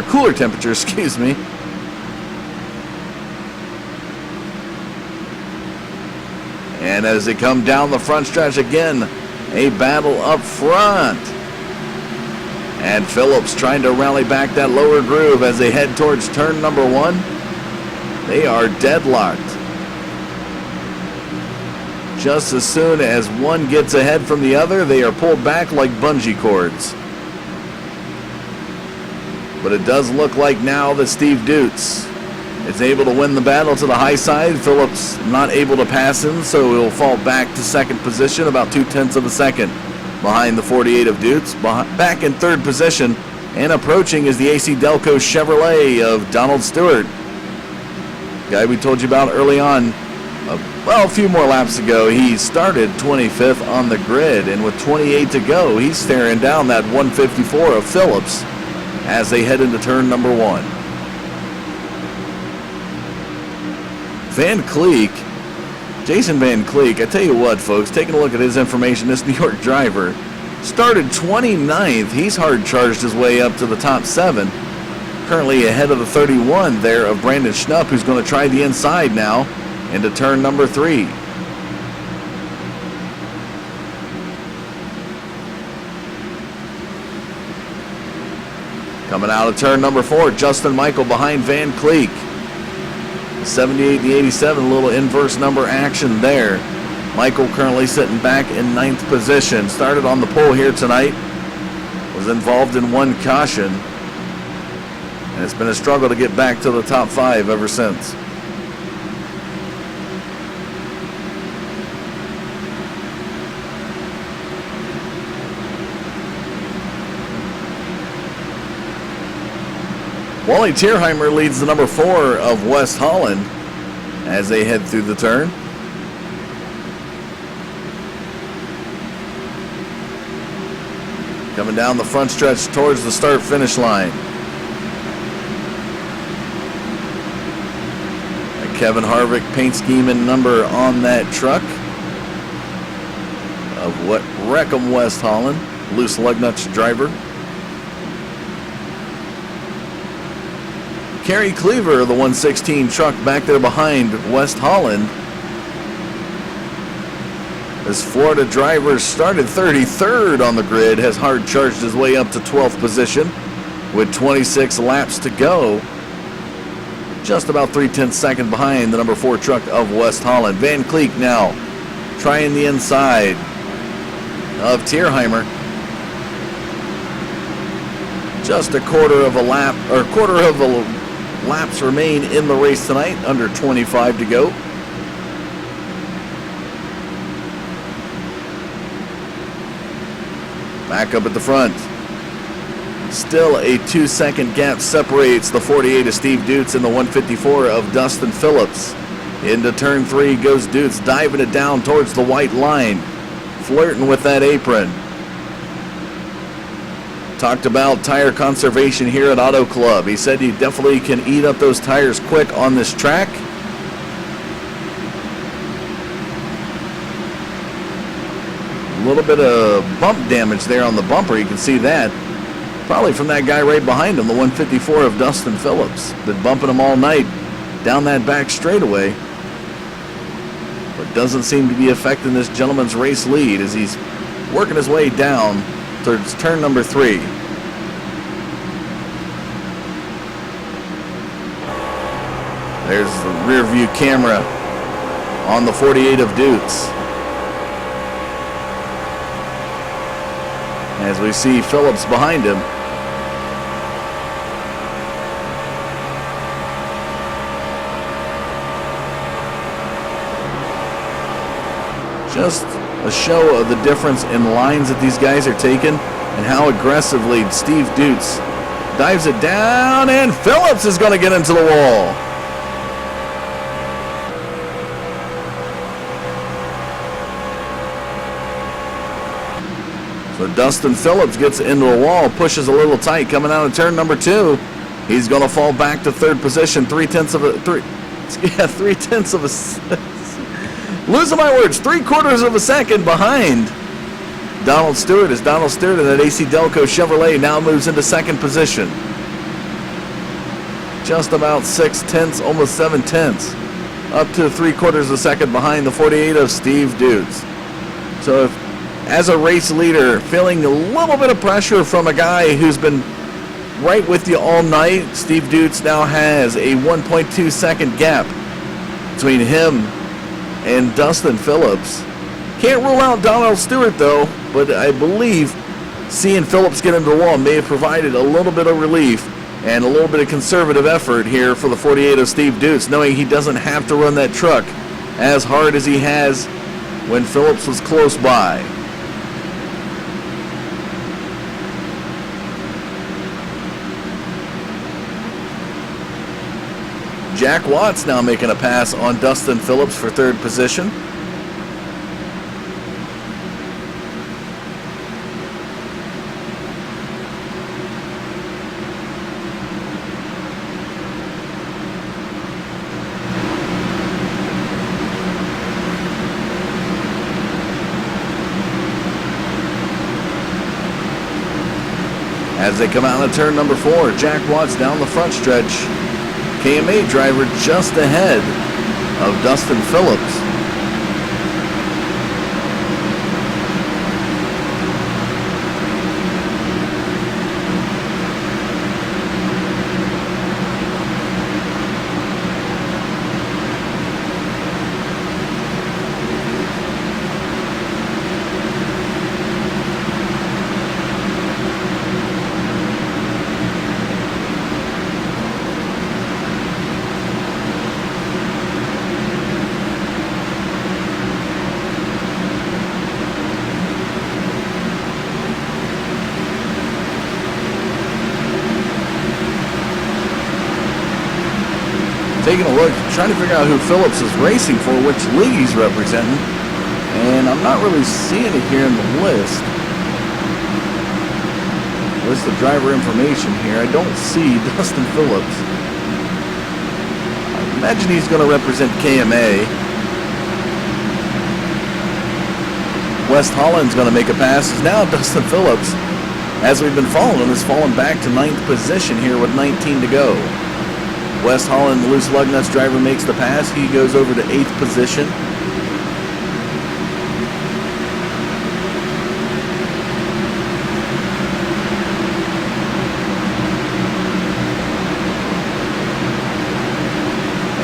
cooler temperature, excuse me. And as they come down the front stretch again, a battle up front. And Phillips trying to rally back that lower groove as they head towards turn number 1. They are deadlocked. Just as soon as one gets ahead from the other, they are pulled back like bungee cords. But it does look like now that Steve Dutz is able to win the battle to the high side. Phillips not able to pass him, so he'll fall back to 2nd position, about 0.2 of a second behind the 48 of Dutz. Back in 3rd position and approaching is the AC Delco Chevrolet of Donald Stewart. Guy we told you about early on, a few more laps ago. He started 25th on the grid, and with 28 to go, he's staring down that 154 of Phillips as they head into turn number 1. Van Cleek, Jason Van Cleek, I tell you what, folks, taking a look at his information, this New York driver started 29th. He's hard charged his way up to the top 7. currently ahead of the 31 there of Brandon Schnupp, who's going to try the inside now into turn number 3. Coming out of turn number 4, Justin Michael behind Van Cleek. 78 and the 87, a little inverse number action there. Michael currently sitting back in 9th position. Started on the pole here tonight. Was involved in 1 caution. And it's been a struggle to get back to the top 5 ever since. Wally Tierheimer leads the number 4 of West Holland as they head through the turn. Coming down the front stretch towards the start-finish line. A Kevin Harvick paint scheme and number on that truck of what Wreckham West Holland, Loose Lugnuts driver. Kerry Cleaver, the 116 truck back there behind West Holland. This Florida driver started 33rd on the grid, has hard charged his way up to 12th position with 26 laps to go. Just about 3/10 second behind the number 4 truck of West Holland. Van Cleek now trying the inside of Tierheimer. Just a quarter of a lap, or quarter of a laps remain in the race tonight, under 25 to go. Back up at the front. Still a 2-second gap separates the 48 of Steve Dutz and the 154 of Dustin Phillips. Into turn 3 goes Dutz, diving it down towards the white line, flirting with that apron. Talked about tire conservation here at Autoclub. He said he definitely can eat up those tires quick on this track. A little bit of bump damage there on the bumper. You can see that. Probably from that guy right behind him, the 154 of Dustin Phillips. Been bumping him all night down that back straightaway. But doesn't seem to be affecting this gentleman's race lead as he's working his way down towards turn number 3. There's the rear view camera on the 48 of Dutz. As we see Phillips behind him. Just a show of the difference in lines that these guys are taking and how aggressively Steve Dutz dives it down, and Phillips is going to get into the wall. So Dustin Phillips gets into a wall, pushes a little tight coming out of turn number 2. He's going to fall back to 3rd position, 3/10 of a losing my words, 3/4 of a second behind Donald Stewart, as Donald Stewart in that AC Delco Chevrolet now moves into 2nd position. Just about 6/10, almost 7/10, up to 3/4 of a second behind the 48 of Steve Dutz. So if, as a race leader, feeling a little bit of pressure from a guy who's been right with you all night, Steve Dutz now has a 1.2 second gap between him and Dustin Phillips. Can't rule out Donald Stewart though, but I believe seeing Phillips get into the wall may have provided a little bit of relief and a little bit of conservative effort here for the 48 of Steve Dutz, knowing he doesn't have to run that truck as hard as he has when Phillips was close by. Jack Watts now making a pass on Dustin Phillips for 3rd position. As they come out of turn number 4, Jack Watts down the front stretch. KMA driver just ahead of Dustin Phillips. Taking a look, trying to figure out who Phillips is racing for, which league he's representing. And I'm not really seeing it here in the list. List of driver information here. I don't see Dustin Phillips. I imagine he's going to represent KMA. West Holland's going to make a pass. It's now Dustin Phillips, as we've been following him, has fallen back to 9th position here with 19 to go. West Holland, the loose lug nuts driver, makes the pass. He goes over to 8th position.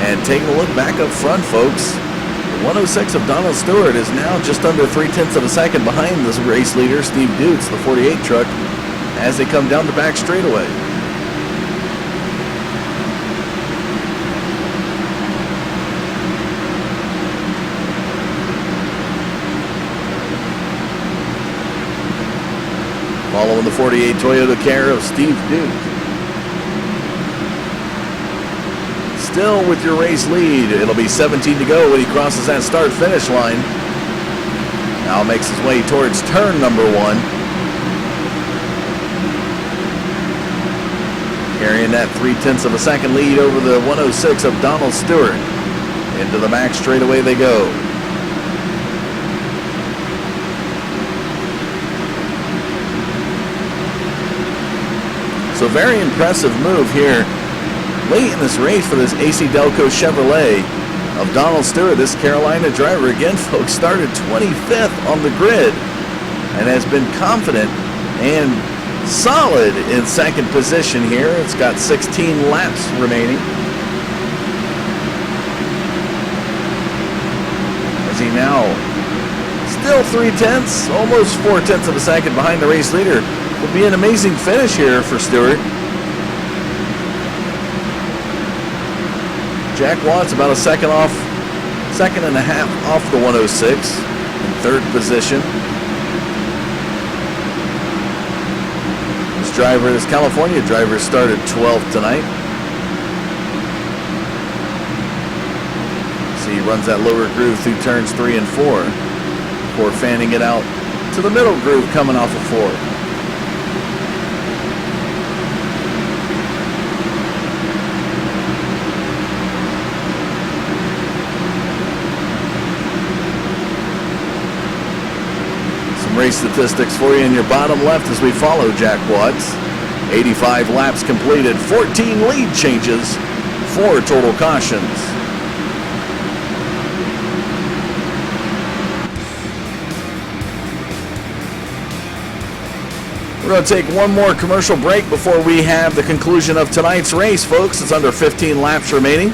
And taking a look back up front, folks, the 106 of Donald Stewart is now just under 0.3 of a second behind this race leader, Steve Dutz, the 48 truck, as they come down the back straightaway. Following the 48 Toyota Camry of Steve Duke. Still with your race lead. It'll be 17 to go when he crosses that start-finish line. Now makes his way towards turn number 1. Carrying that 0.3 of a second lead over the 106 of Donald Stewart. Into the back straightaway they go. So very impressive move here late in this race for this AC Delco Chevrolet of Donald Stewart. This Carolina driver, again, folks, started 25th on the grid and has been confident and solid in second position here. It's got 16 laps remaining. As he now still 0.3, almost 0.4 of a second behind the race leader. Will be an amazing finish here for Stewart. Jack Watts about a second and a half off the 106 in 3rd position. This California driver started 12th tonight. See, he runs that lower groove through turns 3 and 4 before fanning it out to the middle groove coming off of 4. Race statistics for you in your bottom left as we follow Jack Watts. 85 laps completed, 14 lead changes, 4 total cautions. We're going to take one more commercial break before we have the conclusion of tonight's race, folks. It's under 15 laps remaining.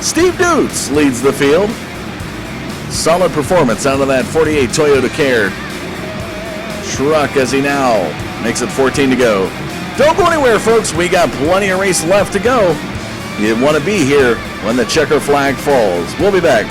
Steve Dutz leads the field. Solid performance out of that 48 Toyota Camry truck as he now makes it 14 to go. Don't go anywhere, folks. We got plenty of race left to go. You want to be here when the checker flag falls. We'll be back.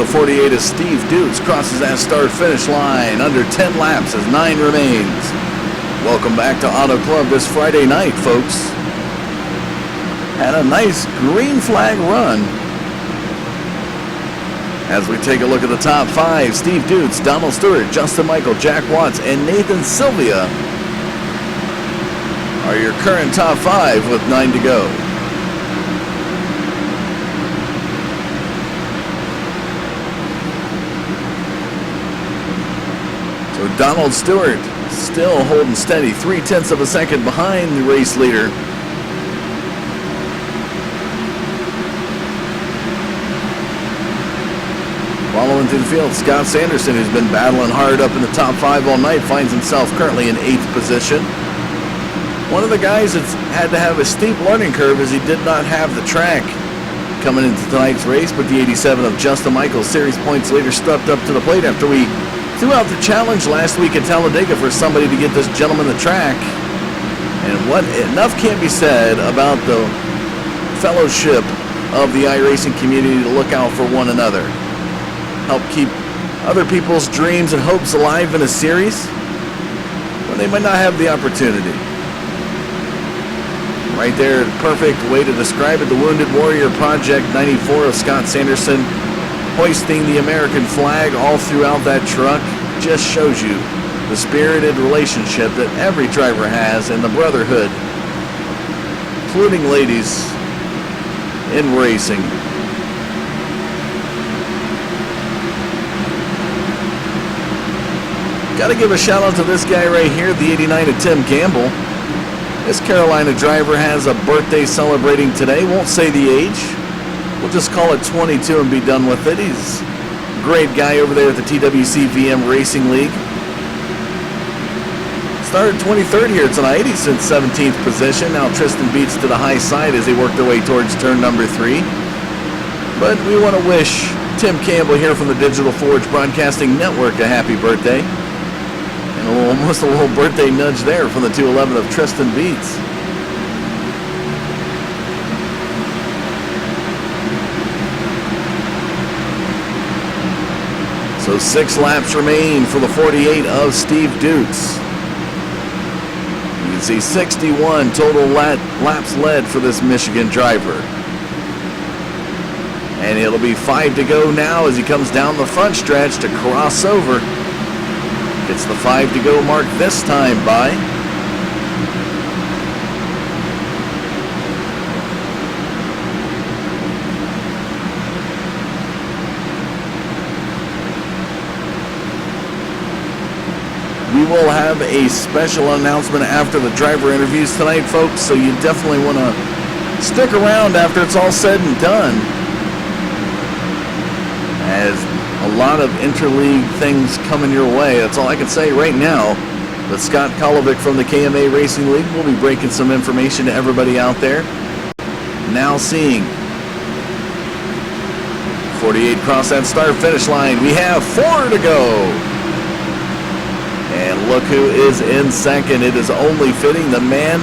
the 48 as Steve Dukes crosses that start-finish line. Under 10 laps as 9 remains. Welcome back to Auto Club this Friday night, folks. Had a nice green flag run. As we take a look at the top 5, Steve Dukes, Donald Stewart, Justin Michael, Jack Watts, and Nathan Sylvia are your current top 5 with 9 to go. So Donald Stewart still holding steady, 0.3 of a second behind the race leader. Following through the field, Scott Sanderson, who's been battling hard up in the top 5 all night, finds himself currently in 8th position. One of the guys that's had to have a steep learning curve as he did not have the track coming into tonight's race, but the 87 of Justin Michaels, series points leader, stepped up to the plate after we threw out the challenge last week at Talladega for somebody to get this gentleman the track. And what enough can't be said about the fellowship of the iRacing community to look out for one another. Help keep other people's dreams and hopes alive in a series when they might not have the opportunity. Right there, perfect way to describe it, the Wounded Warrior Project 94 of Scott Sanderson hoisting the American flag all throughout that truck just shows you the spirited relationship that every driver has and the brotherhood, including ladies, in racing. Got to give a shout out to this guy right here, the 89 of Tim Campbell. This Carolina driver has a birthday celebrating today. Won't say the age. We'll just call it 22 and be done with it. He's a great guy over there at the TWC VM Racing League. Started 23rd here tonight. He's in 17th position. Now Tristan Beats to the high side as they work their way towards turn number 3. But we want to wish Tim Campbell here from the Digital Forge Broadcasting Network a happy birthday. And almost a little birthday nudge there from the 211 of Tristan Beats. So 6 laps remain for the 48 of Steve Dukes. You can see 61 total laps led for this Michigan driver. And it'll be 5 to go now as he comes down the front stretch to cross over. It's the 5 to go mark this time by we will have a special announcement after the driver interviews tonight, folks, so you definitely want to stick around after it's all said and done, as a lot of interleague things coming your way. That's all I can say right now. But Scott Kolovic from the KMA Racing League will be breaking some information to everybody out there. Now seeing 48 cross that start-finish line. We have 4 to go. And look who is in second. It is only fitting the man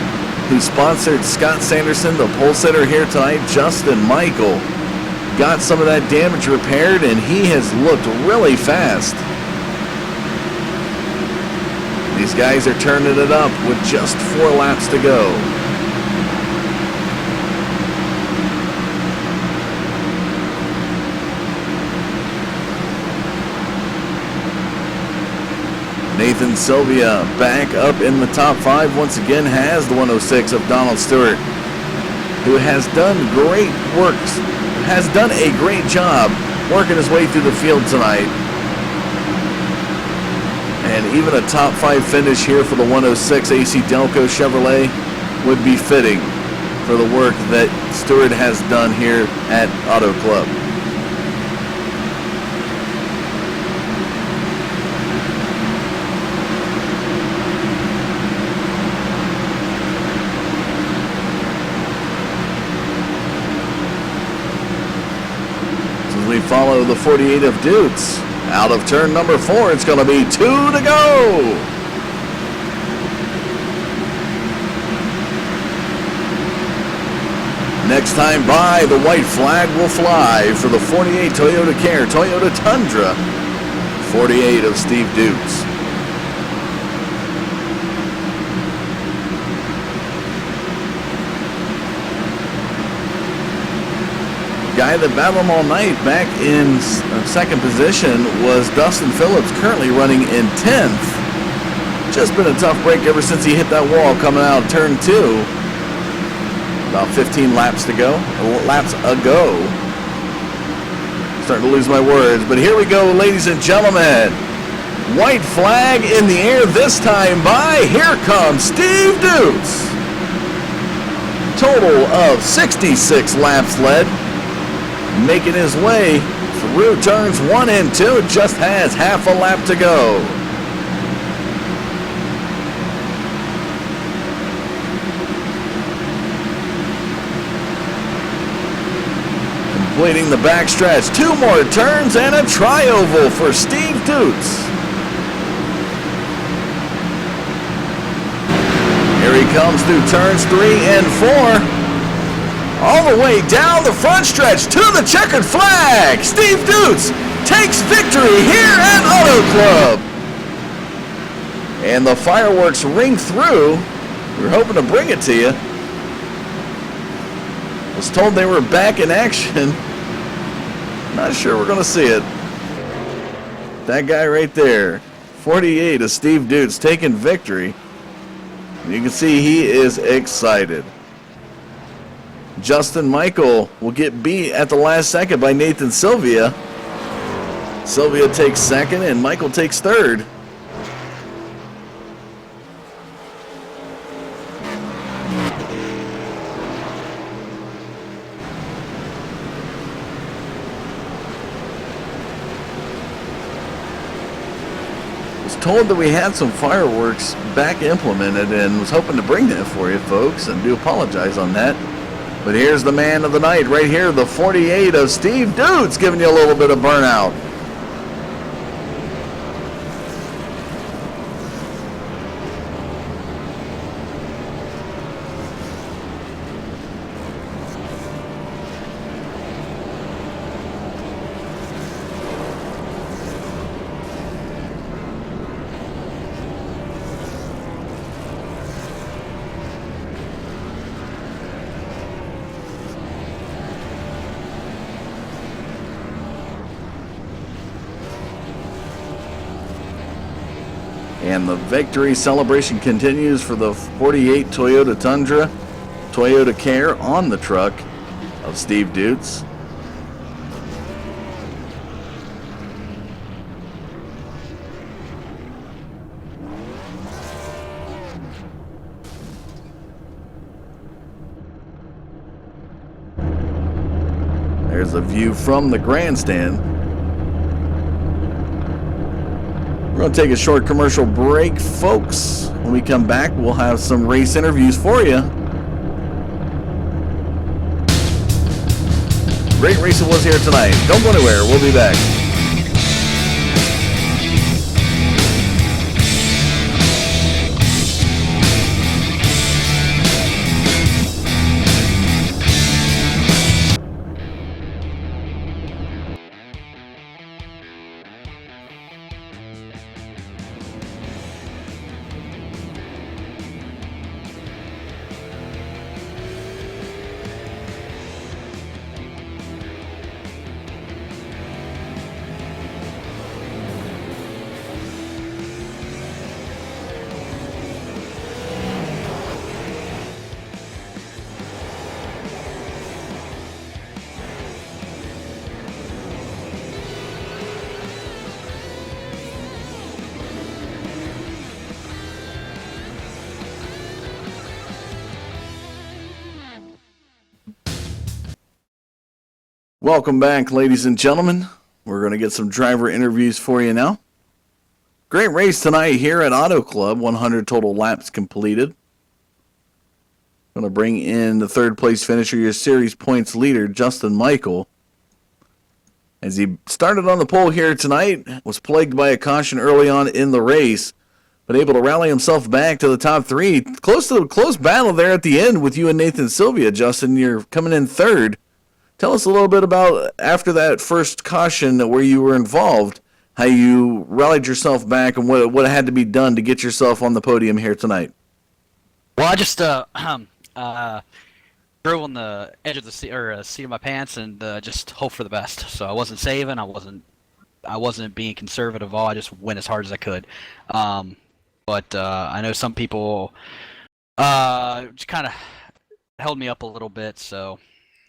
who sponsored Scott Sanderson, the pole sitter here tonight, Justin Michael. Got some of that damage repaired, and he has looked really fast. These guys are turning it up with just 4 laps to go. Nathan Sylvia back up in the top 5 once again, has the 106 of Donald Stewart, who has done great works. Has done a great job working his way through the field tonight. And even a top 5 finish here for the 106 AC Delco Chevrolet would be fitting for the work that Stewart has done here at Auto Club. We follow the 48 of Dukes out of turn number 4. It's going to be 2 to go. Next time by, the white flag will fly for the 48 Toyota Care Toyota Tundra, 48 of Steve Dukes. Guy that battled him all night back in second position was Dustin Phillips, currently running in 10th. Just been a tough break ever since he hit that wall coming out of turn 2. About 15 laps ago. Starting to lose my words, but here we go, ladies and gentlemen. White flag in the air this time by, here comes Steve Dukes. Total of 66 laps led. Making his way through turns 1 and 2. Just has half a lap to go. Completing the backstretch. 2 more turns and a tri-oval for Steve Dukes. Here he comes through turns 3 and 4. All the way down the front stretch to the checkered flag. Steve Dukes takes victory here at Autoclub. And the fireworks ring through. We were hoping to bring it to you. Was told they were back in action. Not sure we're going to see it. That guy right there, 48 of Steve Dukes, taking victory. You can see he is excited. Justin Michael will get beat at the last second by Nathan Sylvia. Sylvia takes second and Michael takes third. Was told that we had some fireworks back implemented and was hoping to bring that for you folks, and do apologize on that. But here's the man of the night right here, the 48 of Steve Dukes, giving you a little bit of burnout. And the victory celebration continues for the 48 Toyota Tundra, Toyota Care on the truck of Steve Dukes. There's a view from the grandstand. We're going to take a short commercial break, folks. When we come back, we'll have some race interviews for you. Great race it was here tonight. Don't go anywhere. We'll be back. Welcome back, ladies and gentlemen. We're going to get some driver interviews for you now. Great race tonight here at Autoclub. 100 total laps completed. Going to bring in the third place finisher, your series points leader, Justin Michael. As he started on the pole here tonight, was plagued by a caution early on in the race, but able to rally himself back to the top three. Close to a close battle there at the end with you and Nathan Sylvia. Justin, you're coming in third. Tell us a little bit about, after that first caution where you were involved, how you rallied yourself back and what had to be done to get yourself on the podium here tonight. Well, I just drove on the edge of the seat of my pants and just hope for the best. So I wasn't saving. I wasn't being conservative at all. I just went as hard as I could. But I know some people just kind of held me up a little bit. So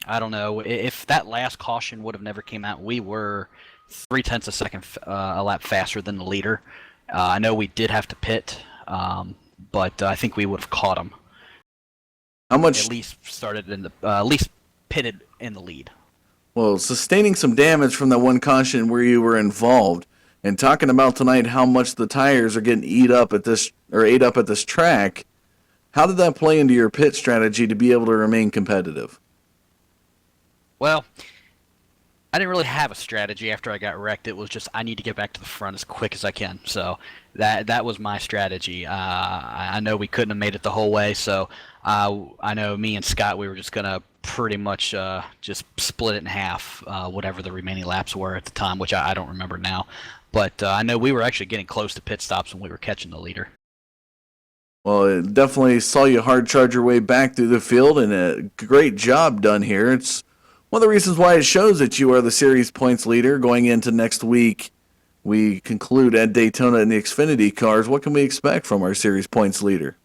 I don't know if that last caution would have never came out. We were 0.3 a second a lap faster than the leader. I know we did have to pit, but I think we would have caught him. How much? At least started in the at least pitted in the lead. Well, sustaining some damage from that one caution where you were involved, and talking about tonight how much the tires are getting ate up at this track. How did that play into your pit strategy to be able to remain competitive? Well, I didn't really have a strategy after I got wrecked. It was just I need to get back to the front as quick as I can. So that was my strategy. I know we couldn't have made it the whole way, so I know me and Scott, we were just going to pretty much just split it in half, whatever the remaining laps were at the time, which I don't remember now. But I know we were actually getting close to pit stops when we were catching the leader. Well, it definitely saw you hard charge your way back through the field, and a great job done here. It's one of the reasons why it shows that you are the series points leader going into next week. We conclude at Daytona in the Xfinity cars. What can we expect from our series points leader?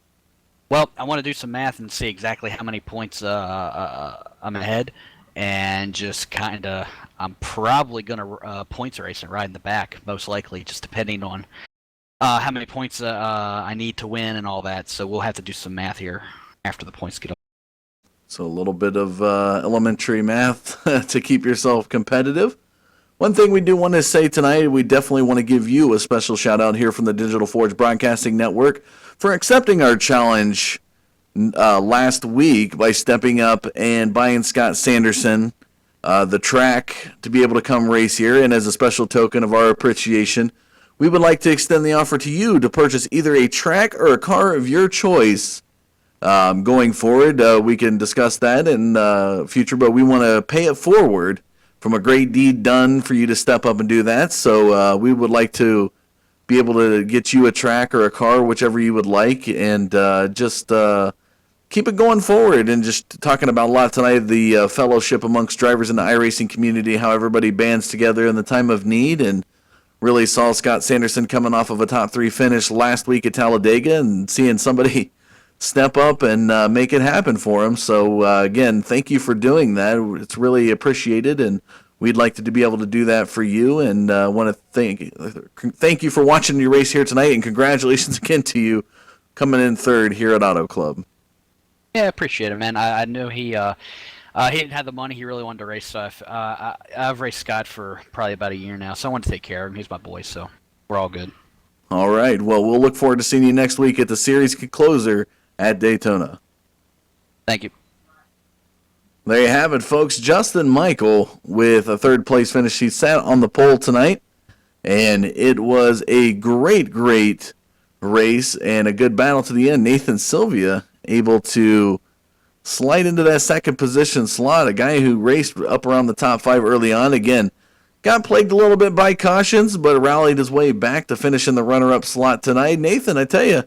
Well, I want to do some math and see exactly how many points I'm ahead, and just kind of, I'm probably going to points race and ride in the back, most likely, just depending on how many points I need to win and all that. So we'll have to do some math here after the points get up. So a little bit of elementary math to keep yourself competitive. One thing we do want to say tonight, we definitely want to give you a special shout out here from the Digital Forge Broadcasting Network for accepting our challenge last week by stepping up and buying Scott Sanderson the track to be able to come race here. And as a special token of our appreciation, we would like to extend the offer to you to purchase either a track or a car of your choice. Going forward, we can discuss that in future, but we want to pay it forward from a great deed done for you to step up and do that. So we would like to be able to get you a track or a car, whichever you would like, and just keep it going forward. And just talking about a lot tonight, the fellowship amongst drivers in the iRacing community, how everybody bands together in the time of need, and really saw Scott Sanderson coming off of a top 3 finish last week at Talladega and seeing somebody step up and make it happen for him. So, again, thank you for doing that. It's really appreciated, and we'd like to be able to do that for you. And want to thank you for watching your race here tonight, and congratulations again to you coming in third here at Autoclub. Yeah, I appreciate it, man. I knew he didn't have the money. He really wanted to race stuff. I've raced Scott for probably about a year now, so I want to take care of him. He's my boy, so we're all good. All right. Well, we'll look forward to seeing you next week at the series closer at Daytona. Thank you. There you have it, folks. Justin Michael with a third-place finish. He sat on the pole tonight, and it was a great, great race and a good battle to the end. Nathan Sylvia able to slide into that second position slot, a guy who raced up around the top 5 early on. Again, got plagued a little bit by cautions, but rallied his way back to finish in the runner-up slot tonight. Nathan, I tell you,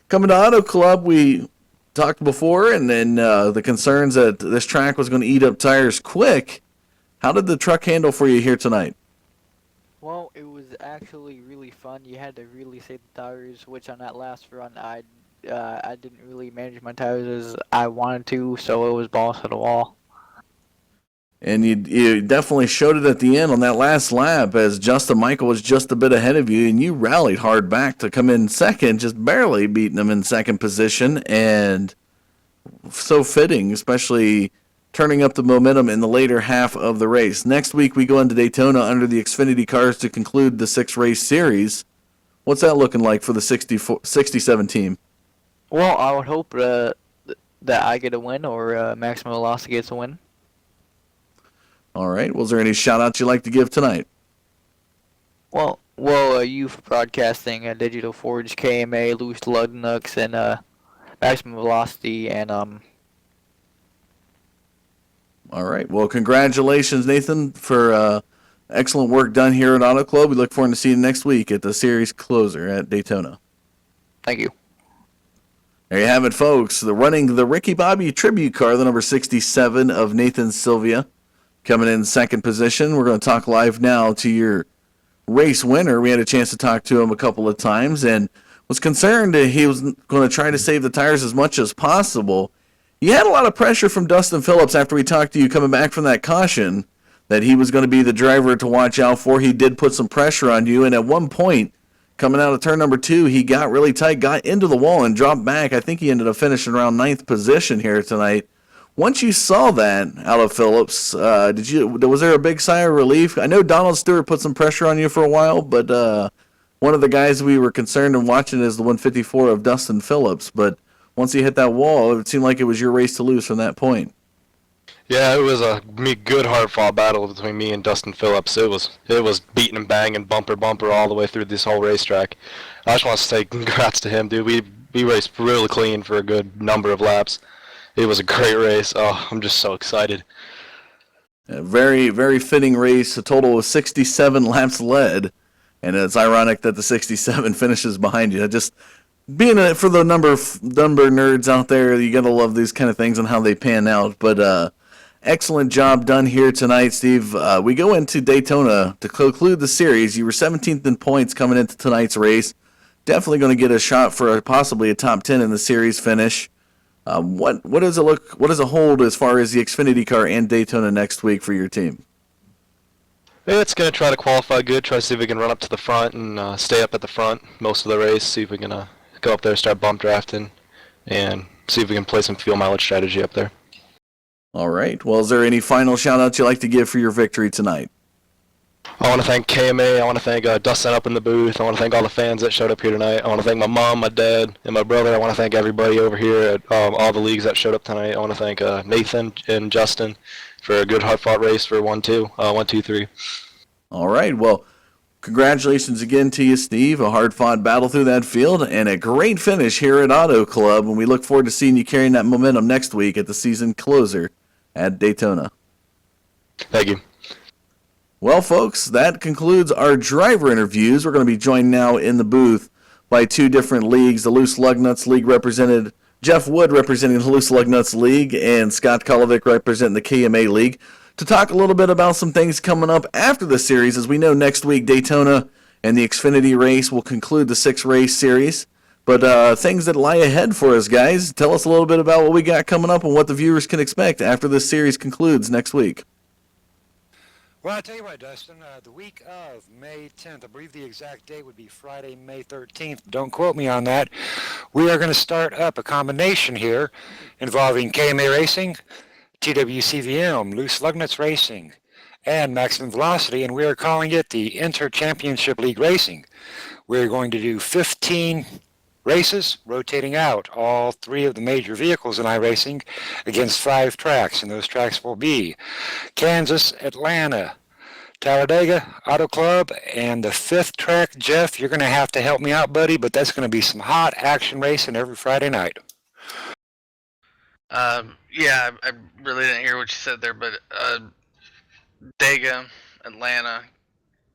coming to Autoclub, we talked before, and then the concerns that this track was going to eat up tires quick. How did the truck handle for you here tonight? Well, it was actually really fun. You had to really save the tires, which on that last run, I didn't really manage my tires as I wanted to, so it was balls to the wall. And you definitely showed it at the end on that last lap, as Justin Michael was just a bit ahead of you, and you rallied hard back to come in second, just barely beating him in second position, and so fitting, especially turning up the momentum in the later half of the race. Next week, we go into Daytona under the Xfinity cars to conclude the 6-race series. What's that looking like for the 67 team? Well, I would hope that I get a win, or Maximo Velocity gets a win. All right. Was there any shout-outs you'd like to give tonight? Well, Well, youth broadcasting, Digital Forge, KMA, Loose Lugnux, and Maximum Velocity, and All right. Well, congratulations, Nathan, for excellent work done here at Autoclub. We look forward to seeing you next week at the series closer at Daytona. thank you. There you have it, folks. Running the Ricky Bobby tribute car, the number 67 of Nathan Sylvia, coming in second position. We're going to talk live now to your race winner. We had a chance to talk to him a couple of times and was concerned that he was going to try to save the tires as much as possible. You had a lot of pressure from Dustin Phillips after we talked to you coming back from that caution that he was going to be the driver to watch out for. He did put some pressure on you, and at one point, coming out of turn number 2, he got really tight, got into the wall, and dropped back. I think he ended up finishing around 9th position here tonight. Once you saw that out of Phillips, was there a big sigh of relief? I know Donald Stewart put some pressure on you for a while, but one of the guys we were concerned in watching is the 154 of Dustin Phillips. But once he hit that wall, it seemed like it was your race to lose from that point. Yeah, it was a good hard-fought battle between me and Dustin Phillips. It was beating and banging, bumper all the way through this whole racetrack. I just want to say congrats to him, dude. We raced really clean for a good number of laps. It was a great race. Oh, I'm just so excited. A very, very fitting race. A total of 67 laps led, and it's ironic that the 67 finishes behind you. Just being for the number nerds out there, you gotta love these kind of things and how they pan out. But excellent job done here tonight, Steve. We go into Daytona to conclude the series. You were 17th in points coming into tonight's race. Definitely going to get a shot for possibly a top 10 in the series finish. What does it hold as far as the Xfinity car and Daytona next week for your team? It's going to try to qualify good, try to see if we can run up to the front and stay up at the front most of the race, see if we can go up there, start bump drafting, and see if we can play some fuel mileage strategy up there. All right. Well, is there any final shout-outs you'd like to give for your victory tonight? I want to thank KMA. I want to thank Dustin up in the booth. I want to thank all the fans that showed up here tonight. I want to thank my mom, my dad, and my brother. I want to thank everybody over here at all the leagues that showed up tonight. I want to thank Nathan and Justin for a good hard-fought race for 1-2, 3. All right. Well, congratulations again to you, Steve. A hard-fought battle through that field and a great finish here at Auto Club. And we look forward to seeing you carrying that momentum next week at the season closer at Daytona. Thank you. Well, folks, that concludes our driver interviews. We're going to be joined now in the booth by two different leagues. The Loose Lugnuts League represented Jeff Wood representing the Loose Lugnuts League and Scott Kolovic representing the KMA League to talk a little bit about some things coming up after the series. As we know, next week Daytona and the Xfinity race will conclude the 6-race series. But things that lie ahead for us, guys. Tell us a little bit about what we got coming up and what the viewers can expect after this series concludes next week. Well, I'll tell you what, Dustin, the week of May 10th, I believe the exact date would be Friday, May 13th. Don't quote me on that. We are going to start up a combination here involving KMA Racing, TWCVM, Loose Lugnuts Racing, and Maximum Velocity, and we are calling it the Inter-Championship League Racing. We're going to do 15 races, rotating out all 3 of the major vehicles in iRacing against 5 tracks, and those tracks will be Kansas, Atlanta, Talladega, Auto Club, and the 5th track, Jeff, you're going to have to help me out, buddy, but that's going to be some hot action racing every Friday night. Yeah, I really didn't hear what you said there, but Dega, Atlanta,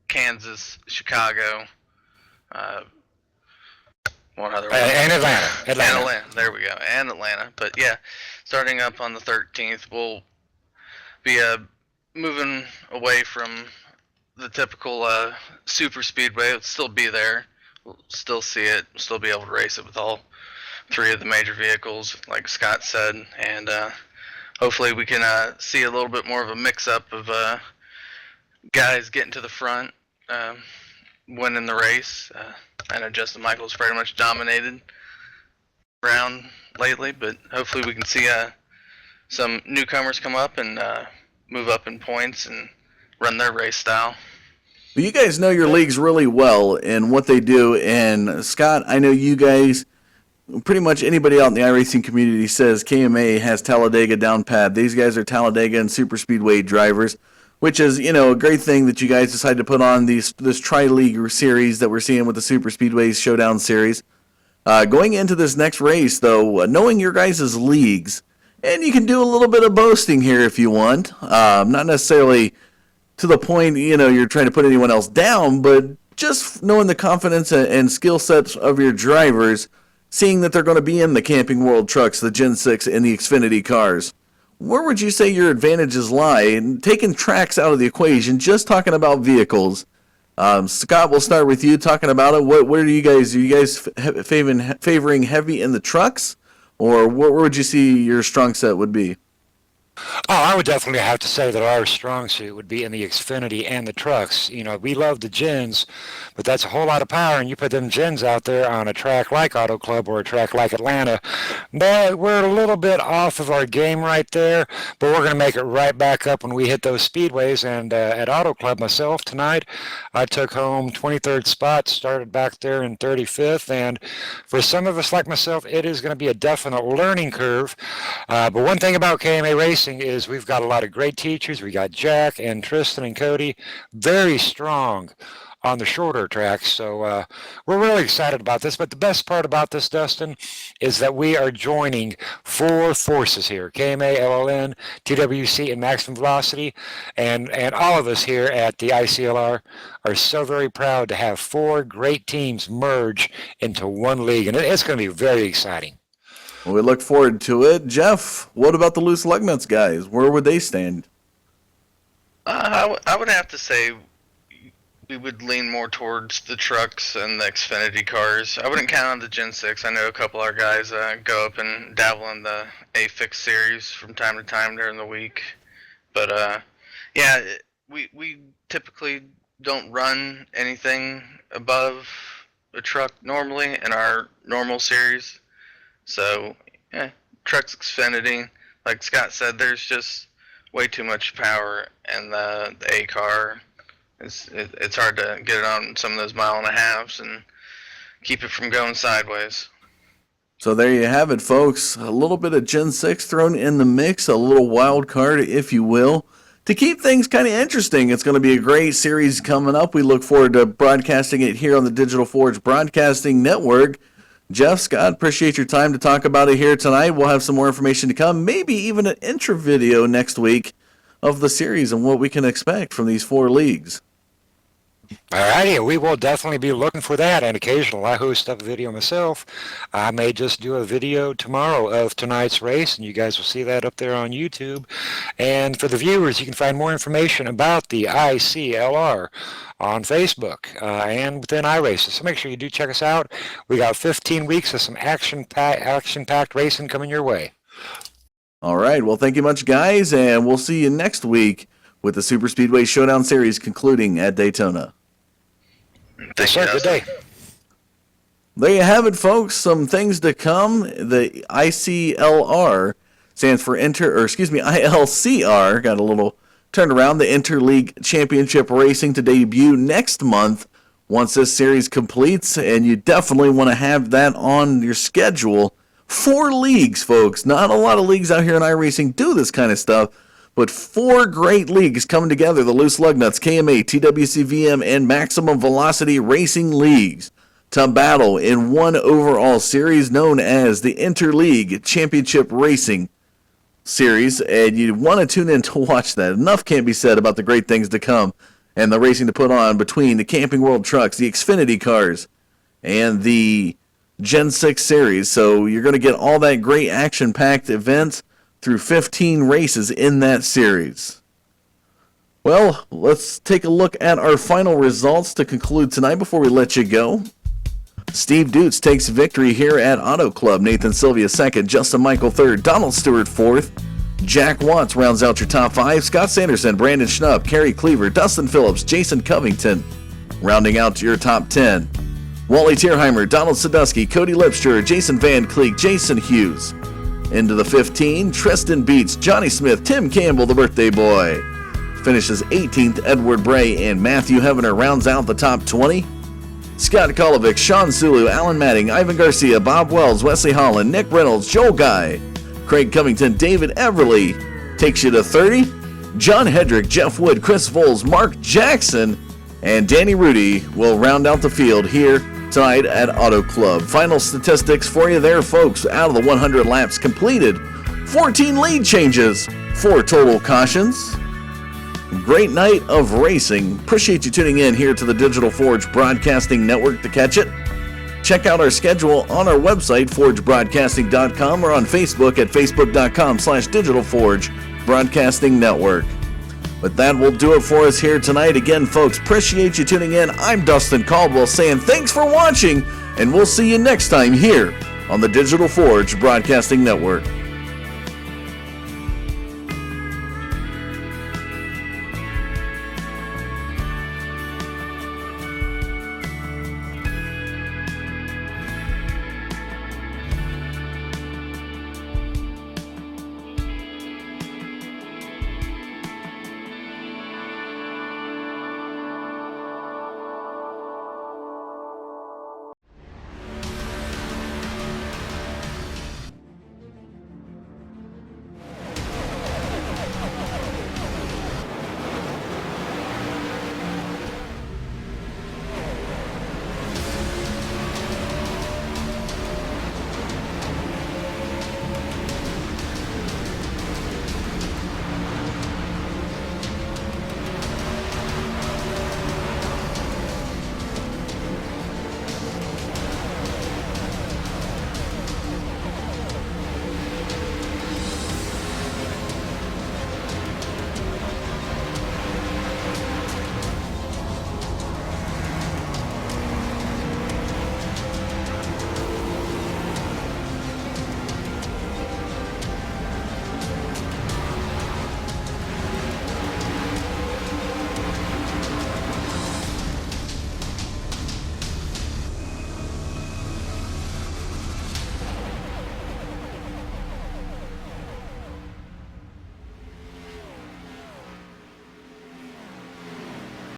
Kansas, Chicago, one other one. And Atlanta. And Atlanta. There we go. And Atlanta. But yeah, starting up on the 13th, we'll be moving away from the typical Superspeedway. It'll still be there. We'll still see it. We'll still be able to race it with all 3 of the major vehicles, like Scott said. And hopefully we can see a little bit more of a mix-up of guys getting to the front, winning the race. I know Justin Michaels pretty much dominated around lately, but hopefully we can see some newcomers come up and move up in points and run their race style. Well, you guys know your leagues really well and what they do, and Scott, I know you guys, pretty much anybody out in the iRacing community says KMA has Talladega down pat. These guys are Talladega and Superspeedway drivers. which is, a great thing that you guys decided to put on this tri-league series that we're seeing with the Superspeedway Showdown series. Going into this next race, though, knowing your guys' leagues, and you can do a little bit of boasting here if you want, not necessarily to the point, you're trying to put anyone else down, but just knowing the confidence and skill sets of your drivers, seeing that they're going to be in the Camping World trucks, the Gen 6, and the Xfinity cars. Where would you say your advantages lie? And taking tracks out of the equation, just talking about vehicles. Scott, we'll start with you talking about it. What are you guys favoring heavy in the trucks? Or where would you see your strong set would be? Oh, I would definitely have to say that our strong suit would be in the Xfinity and the trucks. We love the gens, but that's a whole lot of power, and you put them gens out there on a track like Autoclub or a track like Atlanta, but we're a little bit off of our game right there, but we're going to make it right back up when we hit those speedways. And at Autoclub myself tonight, I took home 23rd spot, started back there in 35th, and for some of us like myself, it is going to be a definite learning curve. But one thing about KMA Racing is we've got a lot of great teachers. We got Jack and Tristan and Cody, very strong on the shorter tracks. So we're really excited about this. But the best part about this, Dustin, is that we are joining four forces here: KMA, LLN, TWC, and Maximum Velocity. And all of us here at the ICLR are so very proud to have four great teams merge into one league. And it's going to be very exciting. Well, we look forward to it. Jeff, what about the Loose Lug Nuts guys? Where would they stand? I would have to say we would lean more towards the trucks and the Xfinity cars. I wouldn't count on the Gen 6. I know a couple of our guys go up and dabble in the A-Fix series from time to time during the week. But, we typically don't run anything above a truck normally in our normal series. So, trucks, Xfinity, like Scott said, there's just way too much power in the A car. It's hard to get it on some of those 1.5 miles and keep it from going sideways. So there you have it, folks. A little bit of Gen 6 thrown in the mix, a little wild card, if you will, to keep things kind of interesting. It's going to be a great series coming up. We look forward to broadcasting it here on the Digital Forge Broadcasting Network. Jeff, Scott, appreciate your time to talk about it here tonight. We'll have some more information to come, maybe even an intro video next week of the series and what we can expect from these four leagues. Alrighty, we will definitely be looking for that, and occasionally I host up a video myself. I may just do a video tomorrow of tonight's race, and you guys will see that up there on YouTube. And for the viewers, you can find more information about the ICLR on Facebook and within iRaces. So make sure you do check us out. We got 15 weeks of some action-packed racing coming your way. All right, well, thank you much, guys, and we'll see you next week with the Superspeedway Showdown Series concluding at Daytona. Yes, sir. Good day. There you have it, folks. Some things to come. The ICLR stands for ILCR. Got a little turned around. The Interleague Championship Racing to debut next month once this series completes, and you definitely want to have that on your schedule. 4 leagues, folks. Not a lot of leagues out here in iRacing do this kind of stuff, but 4 great leagues coming together, the Loose Lug Nuts, KMA, TWCVM, and Maximum Velocity Racing Leagues to battle in one overall series known as the Interleague Championship Racing Series, and you want to tune in to watch that. Enough can't be said about the great things to come and the racing to put on between the Camping World trucks, the Xfinity cars, and the Gen 6 series. So you're going to get all that great action-packed events through 15 races in that series. Well, let's take a look at our final results to conclude tonight before we let you go. Steve Dutz takes victory here at Autoclub. Nathan Sylvia second, Justin Michael third, Donald Stewart fourth. Jack Watts rounds out your top 5. Scott Sanderson, Brandon Schnupp, Kerry Cleaver, Dustin Phillips, Jason Covington rounding out your top 10. Wally Tierheimer, Donald Sadusky, Cody Lipster, Jason Van Cleek, Jason Hughes. Into the 15, Tristan Beats, Johnny Smith, Tim Campbell, the birthday boy. Finishes 18th, Edward Bray, and Matthew Heavener rounds out the top 20. Scott Kolovic, Sean Sulu, Alan Matting, Ivan Garcia, Bob Wells, Wesley Holland, Nick Reynolds, Joel Guy, Craig Covington, David Everly takes you to 30. John Hedrick, Jeff Wood, Chris Voles, Mark Jackson, and Danny Rudy will round out the field here tonight at Autoclub. Final statistics for you there, folks. Out of the 100 laps completed, 14 lead changes, 4 total cautions. Great night of racing. Appreciate you tuning in here to the Digital Forge Broadcasting Network to catch it. Check out our schedule on our website, forgebroadcasting.com, or on Facebook at facebook.com/Digital Forge Broadcasting Network. But that will do it for us here tonight. Again, folks, appreciate you tuning in. I'm Dustin Caldwell saying thanks for watching, and we'll see you next time here on the Digital Forge Broadcasting Network.